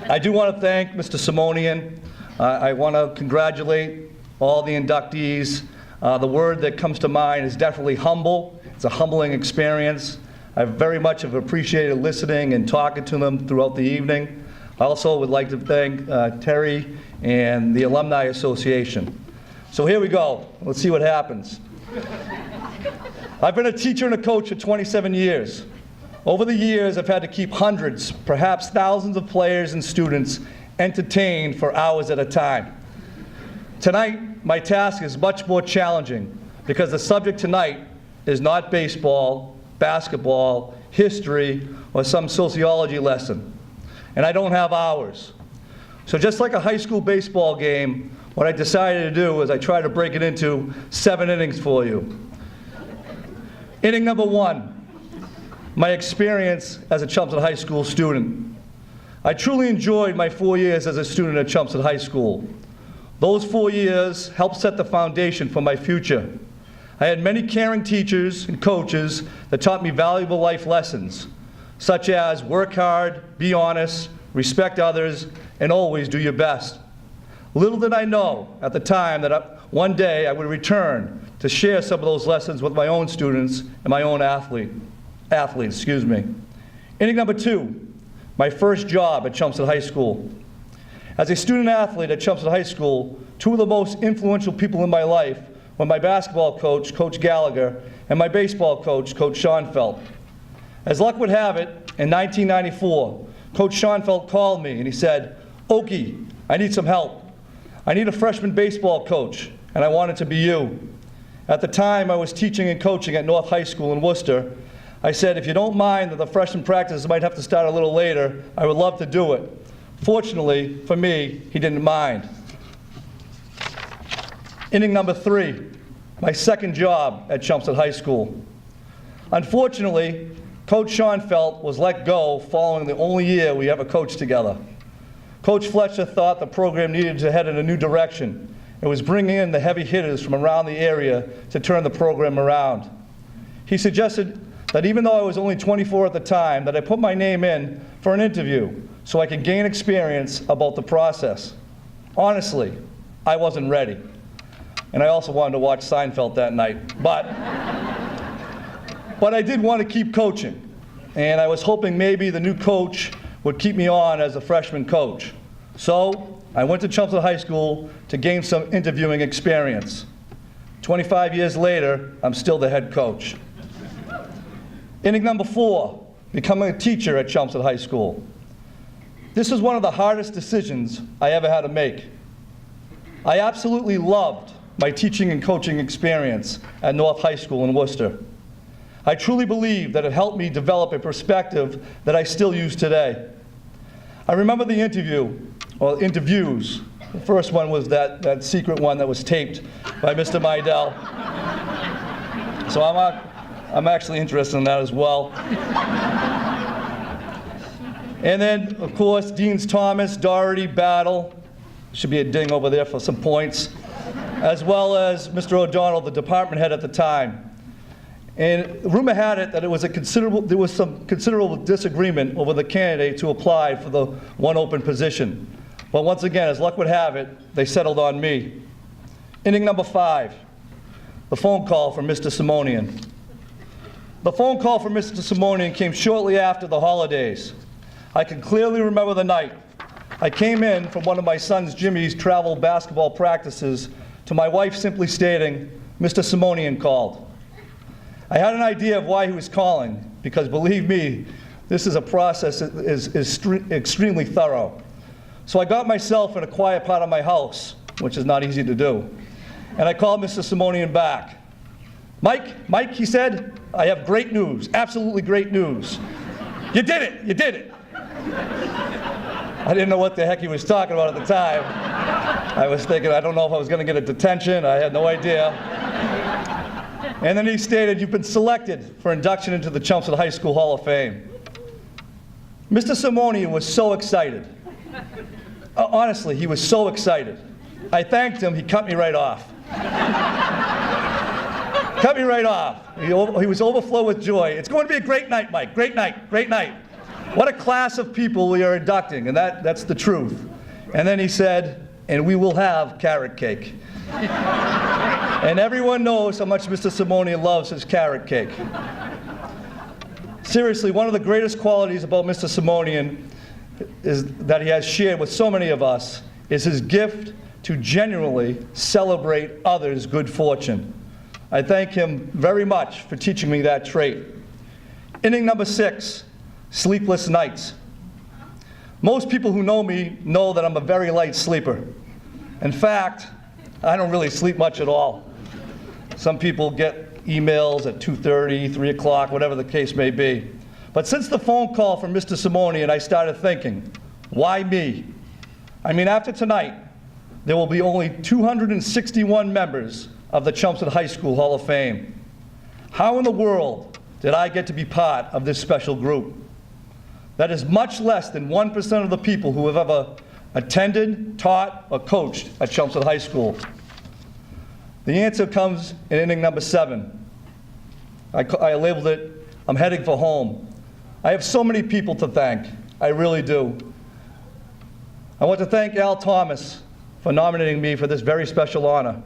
I do want to thank Mr. Simonian. I want to congratulate all the inductees. The word that comes to mind is definitely humble. It's a humbling experience. I very much have appreciated listening and talking to them throughout the evening. I also would like to thank Terry and the Alumni Association. So here we go. Let's see what happens. I've been a teacher and a coach for 27 years. Over the years, I've had to keep hundreds, perhaps thousands of players and students entertained for hours at a time. Tonight, my task is much more challenging. because the subject tonight is not baseball, basketball, history, or some sociology lesson. And I don't have hours. So just like a high school baseball game, what I decided to do is I tried to break it into 7 innings for you. Inning number 1, my experience as a Chelmsford High School student. I truly enjoyed my 4 years as a student at Chelmsford High School. Those 4 years helped set the foundation for my future. I had many caring teachers and coaches that taught me valuable life lessons, such as work hard, be honest, respect others, and always do your best. Little did I know at the time that one day I would return to share some of those lessons with my own students and my own athletes. Inning number 2, my first job at Chelmsford High School. As a student athlete at Chelmsford High School, 2 of the most influential people in my life were my basketball coach, Coach Gallagher, and my baseball coach, Coach Schoenfeld. As luck would have it, in 1994, Coach Schoenfeld called me and he said, "Okie, I need some help. I need a freshman baseball coach, and I want it to be you." At the time, I was teaching and coaching at North High School in Worcester. I said, "If you don't mind that the freshman practice might have to start a little later, I would love to do it." Fortunately for me, he didn't mind. Inning number 3, my second job at Chelmsford High School. Unfortunately, Coach Schoenfeld was let go following the only year we ever coached together. Coach Fletcher thought the program needed to head in a new direction and was bringing in the heavy hitters from around the area to turn the program around. He suggested that even though I was only 24 at the time, that I put my name in for an interview so I could gain experience about the process. Honestly, I wasn't ready. And I also wanted to watch Seinfeld that night. But I did want to keep coaching. And I was hoping maybe the new coach would keep me on as a freshman coach. So I went to Chelmsford High School to gain some interviewing experience. 25 years later, I'm still the head coach. Inning number 4, becoming a teacher at Chelmsford High School. This was one of the hardest decisions I ever had to make. I absolutely loved my teaching and coaching experience at North High School in Worcester. I truly believe that it helped me develop a perspective that I still use today. I remember the interviews. The first one was that secret one that was taped by Mr. Meidel. So I'm actually interested in that as well. And then, of course, Deans Thomas, Doherty, Battle. Should be a ding over there for some points. As well as Mr. O'Donnell, the department head at the time. And rumor had it that there was some considerable disagreement over the candidate to apply for the one open position. But once again, as luck would have it, they settled on me. Inning number 5, the phone call from Mr. Simonian. The phone call from Mr. Simonian came shortly after the holidays. I can clearly remember the night. I came in from one of my son's Jimmy's travel basketball practices to my wife simply stating, "Mr. Simonian called." I had an idea of why he was calling, because believe me, this is a process that is extremely thorough. So I got myself in a quiet part of my house, which is not easy to do, and I called Mr. Simonian back. Mike, he said, "I have great news, absolutely great news. You did it. I didn't know what the heck he was talking about at the time. I was thinking, I don't know if I was going to get a detention. I had no idea. And then he stated, "You've been selected for induction into the Chelmsford High School Hall of Fame." Mr. Simonian was so excited. Honestly, he was so excited. I thanked him, he cut me right off. Cut me right off. He was overflowed with joy. "It's going to be a great night, Mike. Great night, great night. What a class of people we are inducting," and that's the truth. And then he said, "And we will have carrot cake." And everyone knows how much Mr. Simonian loves his carrot cake. Seriously, one of the greatest qualities about Mr. Simonian is that he has shared with so many of us is his gift to genuinely celebrate others' good fortune. I thank him very much for teaching me that trait. Inning number 6, sleepless nights. Most people who know me know that I'm a very light sleeper. In fact, I don't really sleep much at all. Some people get emails at 2:30, 3 o'clock, whatever the case may be. But since the phone call from Mr. Simonian, I started thinking, why me? I mean, after tonight, there will be only 261 members of the Chelmsford High School Hall of Fame. How in the world did I get to be part of this special group? That is much less than 1% of the people who have ever attended, taught, or coached at Chelmsford High School. The answer comes in inning number 7. I labeled it, I'm heading for home. I have so many people to thank. I really do. I want to thank Al Thomas for nominating me for this very special honor.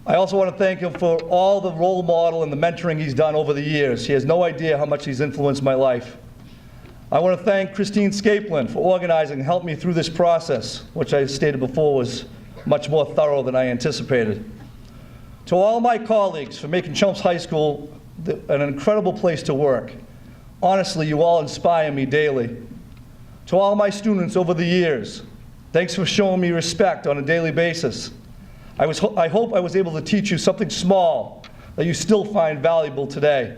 I also want to thank him for all the role model and the mentoring he's done over the years. He has no idea how much he's influenced my life. I want to thank Christine Scaplin for organizing and helping me through this process, which I stated before was much more thorough than I anticipated. To all my colleagues for making Chelmsford High School an incredible place to work. Honestly, you all inspire me daily. To all my students over the years, thanks for showing me respect on a daily basis. I hope I was able to teach you something small that you still find valuable today.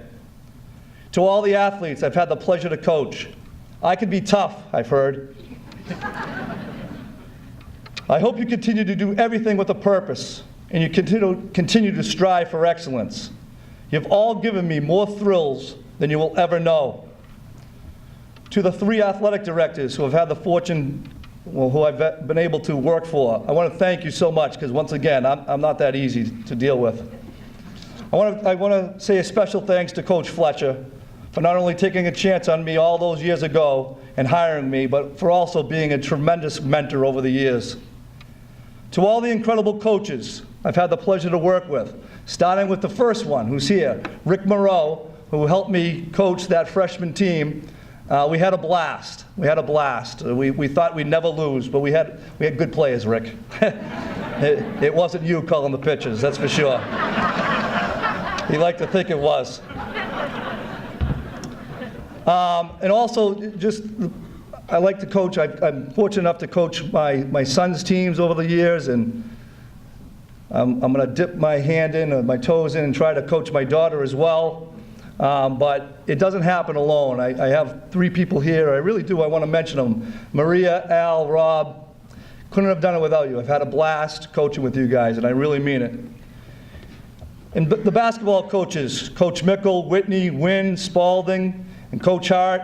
To all the athletes I've had the pleasure to coach, I can be tough, I've heard. I hope you continue to do everything with a purpose, and you continue to strive for excellence. You've all given me more thrills than you will ever know. To the 3 athletic directors who have had the fortune, well, who I've been able to work for, I want to thank you so much, because once again, I'm not that easy to deal with. I want to say a special thanks to Coach Fletcher for not only taking a chance on me all those years ago and hiring me, but for also being a tremendous mentor over the years. To all the incredible coaches I've had the pleasure to work with, starting with the first one who's here, Rick Moreau, who helped me coach that freshman team. We had a blast. We had a blast. We thought we'd never lose, but we had good players, Rick. It wasn't you calling the pitches, that's for sure. He liked to think it was. And also, I like to coach. I'm fortunate enough to coach my son's teams over the years, and I'm going to dip my hand in, or my toes in, and try to coach my daughter as well. But it doesn't happen alone. I have 3 people here. I really do. I want to mention them. Maria, Al, Rob. Couldn't have done it without you. I've had a blast coaching with you guys, and I really mean it. And the basketball coaches, Coach Mickle, Whitney, Wynn, Spalding, and Coach Hart.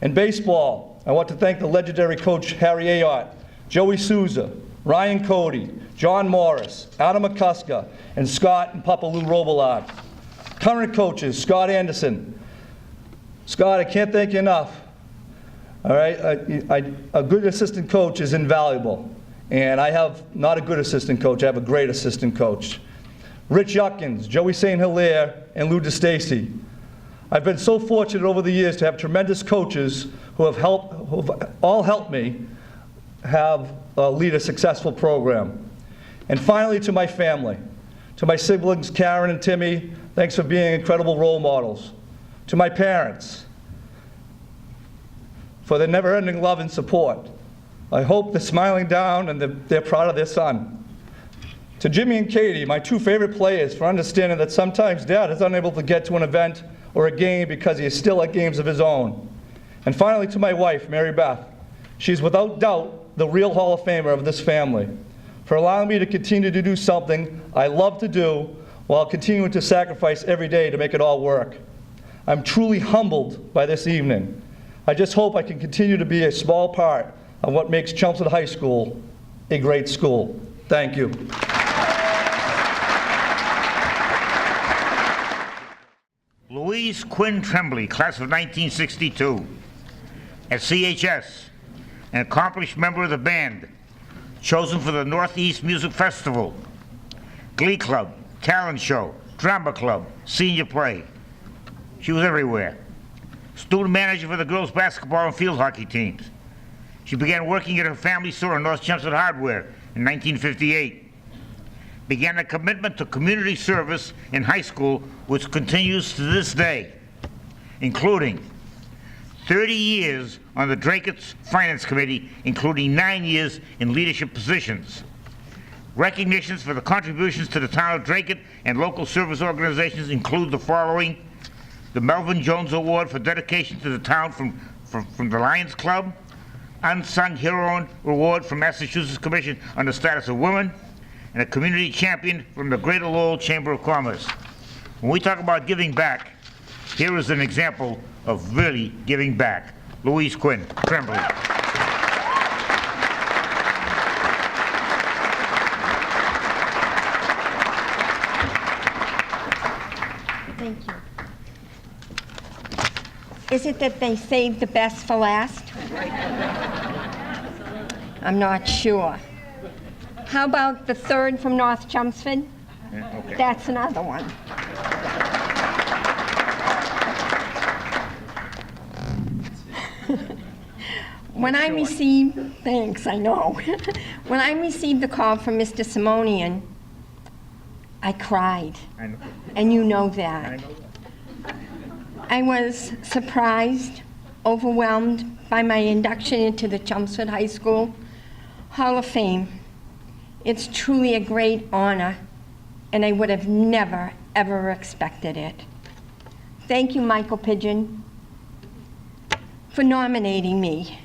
And baseball, I want to thank the legendary Coach Harry Ayotte, Joey Souza, Ryan Cody, John Morris, Adam McCusker, and Scott and Papa Lou Robillard. Current coaches, Scott Anderson. Scott, I can't thank you enough. All right, a good assistant coach is invaluable. And I have not a good assistant coach, I have a great assistant coach. Rich Yuckins, Joey St. Hilaire, and Lou DeStacy. I've been so fortunate over the years to have tremendous coaches who have all helped me lead a successful program. And finally, to my family, to my siblings, Karen and Timmy, thanks for being incredible role models. To my parents, for their never-ending love and support. I hope they're smiling down and they're proud of their son. To Jimmy and Katie, my 2 favorite players, for understanding that sometimes Dad is unable to get to an event or a game because he is still at games of his own. And finally, to my wife, Mary Beth. She's without doubt the real Hall of Famer of this family, for allowing me to continue to do something I love to do while continuing to sacrifice every day to make it all work. I'm truly humbled by this evening. I just hope I can continue to be a small part of what makes Chelmsford High School a great school. Thank you. Louise Quinn Tremblay, class of 1962. At CHS, an accomplished member of the band, chosen for the Northeast Music Festival, Glee Club, talent show, drama club, senior play. She was everywhere. Student manager for the girls' basketball and field hockey teams. She began working at her family store in North Chelmsford Hardware in 1958. Began a commitment to community service in high school, which continues to this day, including 30 years on the Draycott's Finance Committee, including 9 years in leadership positions. Recognitions for the contributions to the town of Dracut and local service organizations include the following: the Melvin Jones Award for dedication to the town from the Lions Club, Unsung Hero Award from Massachusetts Commission on the Status of Women, and a Community Champion from the Greater Lowell Chamber of Commerce. When we talk about giving back, here is an example of really giving back. Louise Quinn, Tremblay. Thank you. Is it that they saved the best for last? I'm not sure. How about the third from North Chelmsford? Okay. That's another one. When I received, thanks, I know. When I received the call from Mr. Simonian, I cried. I know. And you know that. I know that. I was surprised, overwhelmed by my induction into the Chelmsford High School Hall of Fame. It's truly a great honor, and I would have never, ever expected it. Thank you, Michael Pidgeon, for nominating me.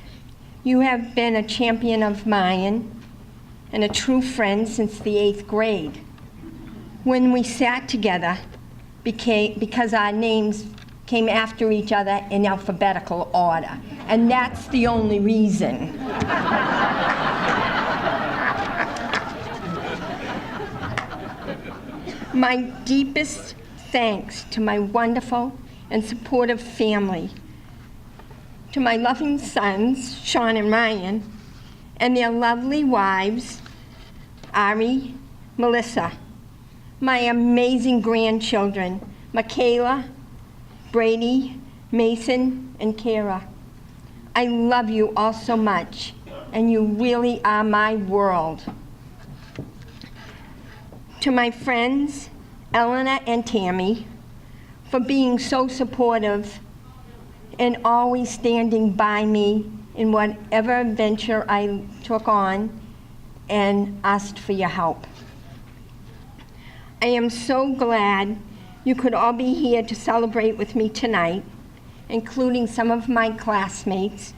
You have been a champion of mine and a true friend since the 8th grade, when we sat together because our names came after each other in alphabetical order, and that's the only reason. My deepest thanks to my wonderful and supportive family, to my loving sons, Sean and Ryan, and their lovely wives, Ari, Melissa, my amazing grandchildren, Michaela, Brady, Mason, and Kara. I love you all so much, and you really are my world. To my friends, Eleanor and Tammy, for being so supportive and always standing by me in whatever venture I took on and asked for your help. I am so glad you could all be here to celebrate with me tonight, including some of my classmates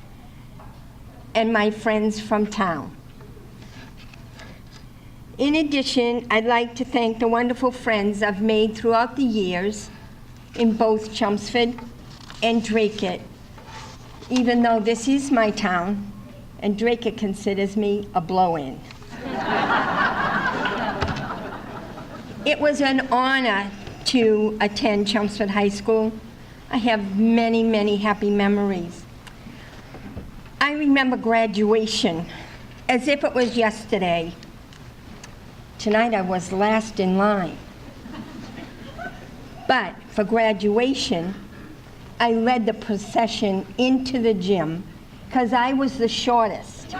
and my friends from town. In addition, I'd like to thank the wonderful friends I've made throughout the years in both Chelmsford and Dracut, even though this is my town and Dracut considers me a blow-in. It was an honor to attend Chelmsford High School. I have many, many happy memories. I remember graduation as if it was yesterday. Tonight I was last in line. But for graduation, I led the procession into the gym because I was the shortest.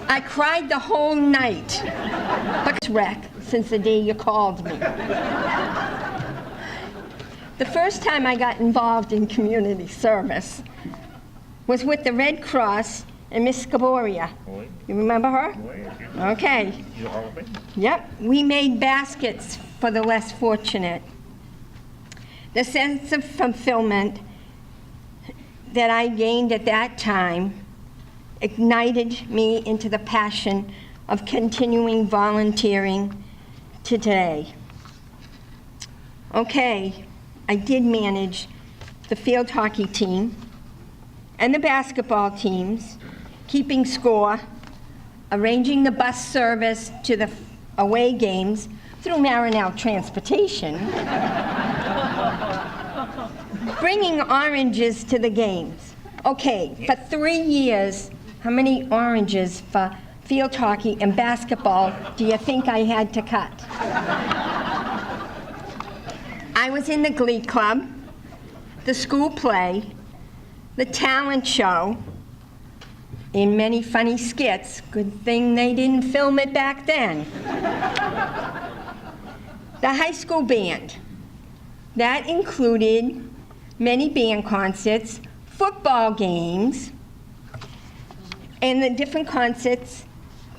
I cried the whole night, but it's wreck since the day you called me. The first time I got involved in community service was with the Red Cross and Miss Gaboria. You remember her? Okay. Yep. We made baskets for the less fortunate. The sense of fulfillment that I gained at that time ignited me into the passion of continuing volunteering to today. Okay, I did manage the field hockey team and the basketball teams, keeping score, arranging the bus service to the away games through Marinelle Transportation, bringing oranges to the games. Okay, for 3 years, how many oranges for field hockey and basketball do you think I had to cut? I was in the Glee Club, the school play, the talent show, in many funny skits. Good thing they didn't film it back then. The high school band, That included many band concerts, football games, and the different concerts,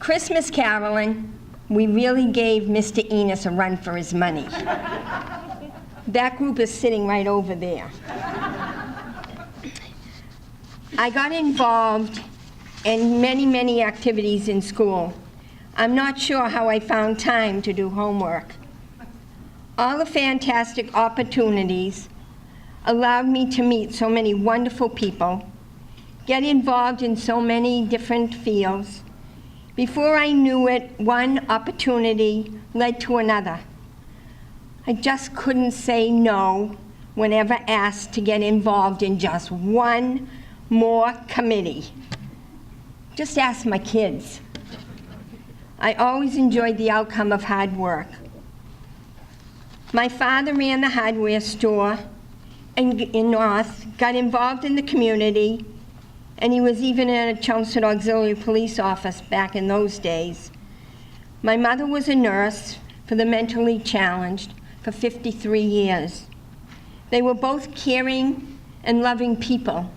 Christmas caroling. We really gave Mr. Enos a run for his money. That group is sitting right over there. I got involved in many, many activities in school. I'm not sure how I found time to do homework. All the fantastic opportunities allowed me to meet so many wonderful people, get involved in so many different fields. Before I knew it, one opportunity led to another. I just couldn't say no whenever asked to get involved in just one more committee. Just ask my kids. I always enjoyed the outcome of hard work. My father ran the hardware store in North, got involved in the community, and he was even in a Chelmsford Auxiliary Police office back in those days. My mother was a nurse for the mentally challenged for 53 years. They were both caring and loving people.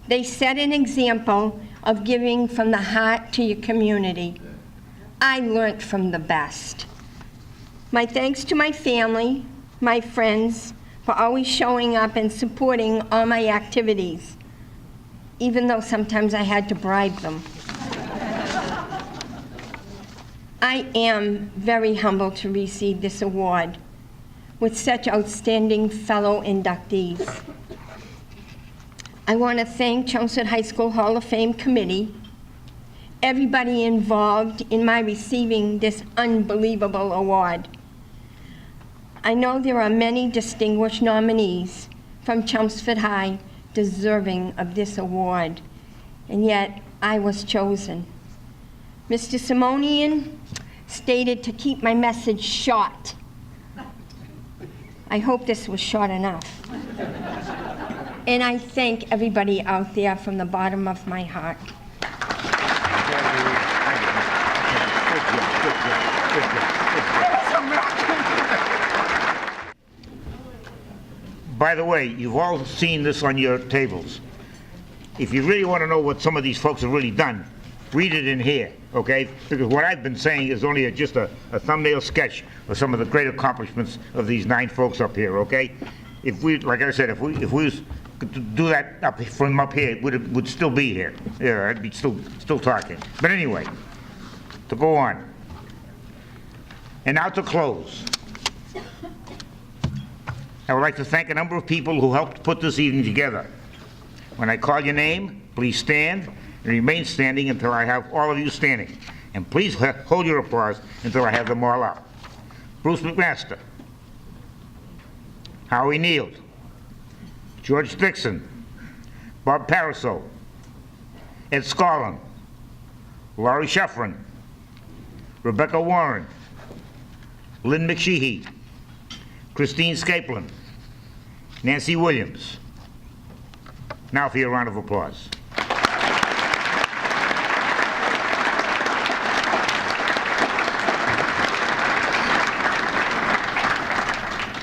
They set an example of giving from the heart to your community. I learned from the best. My thanks to my family, my friends, for always showing up and supporting all my activities, even though sometimes I had to bribe them. I am very humbled to receive this award with such outstanding fellow inductees. I want to thank Chelmsford High School Hall of Fame Committee, everybody involved in my receiving this unbelievable award. I know there are many distinguished nominees from Chelmsford High deserving of this award, and yet I was chosen. Mr. Simonian stated to keep my message short. I hope this was short enough. And I thank everybody out there from the bottom of my heart. By the way, you've all seen this on your tables. If you really want to know what some of these folks have really done, read it in here, okay? Because what I've been saying is only just a thumbnail sketch of some of the great accomplishments of these 9 folks up here, okay? If we, like I said, if we was to do that up from up here, it would still be here. Yeah, I'd be still talking. But anyway, to go on. And now to close. I would like to thank a number of people who helped put this evening together. When I call your name, please stand and remain standing until I have all of you standing. And please hold your applause until I have them all up. Bruce McMaster, Howie Neal, George Dixon, Bob Paraso, Ed Scollin, Laurie Sheffrin, Rebecca Warren, Lynn McSheehy, Christine Scaplin, Nancy Williams. Now for your round of applause.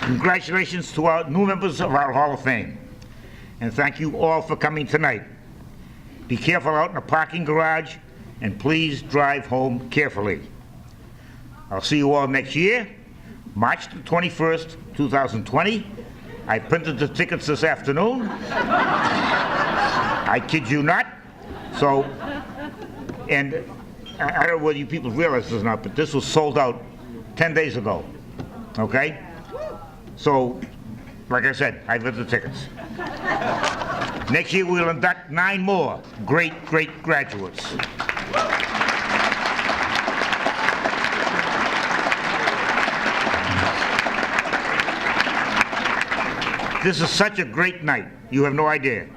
Congratulations to our new members of our Hall of Fame. And thank you all for coming tonight. Be careful out in the parking garage, and please drive home carefully. I'll see you all next year, March the 21st, 2020. I printed the tickets this afternoon. I kid you not. So, and I don't know whether you people realize this or not, but this was sold out 10 days ago, okay? So, like I said, I got the tickets. Next year we'll induct 9 more great graduates. This is such a great night. You have no idea.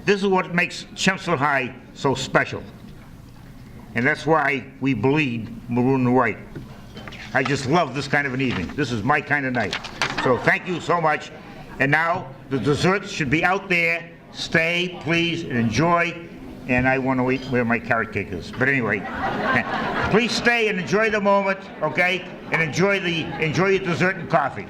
This is what makes Chelmsford High so special. And that's why we bleed maroon and white. I just love this kind of an evening. This is my kind of night. So thank you so much. And now the desserts should be out there. Stay, please, and enjoy. And I want to eat where my carrot cake is. But anyway, please stay and enjoy the moment, okay? And enjoy your dessert and coffee.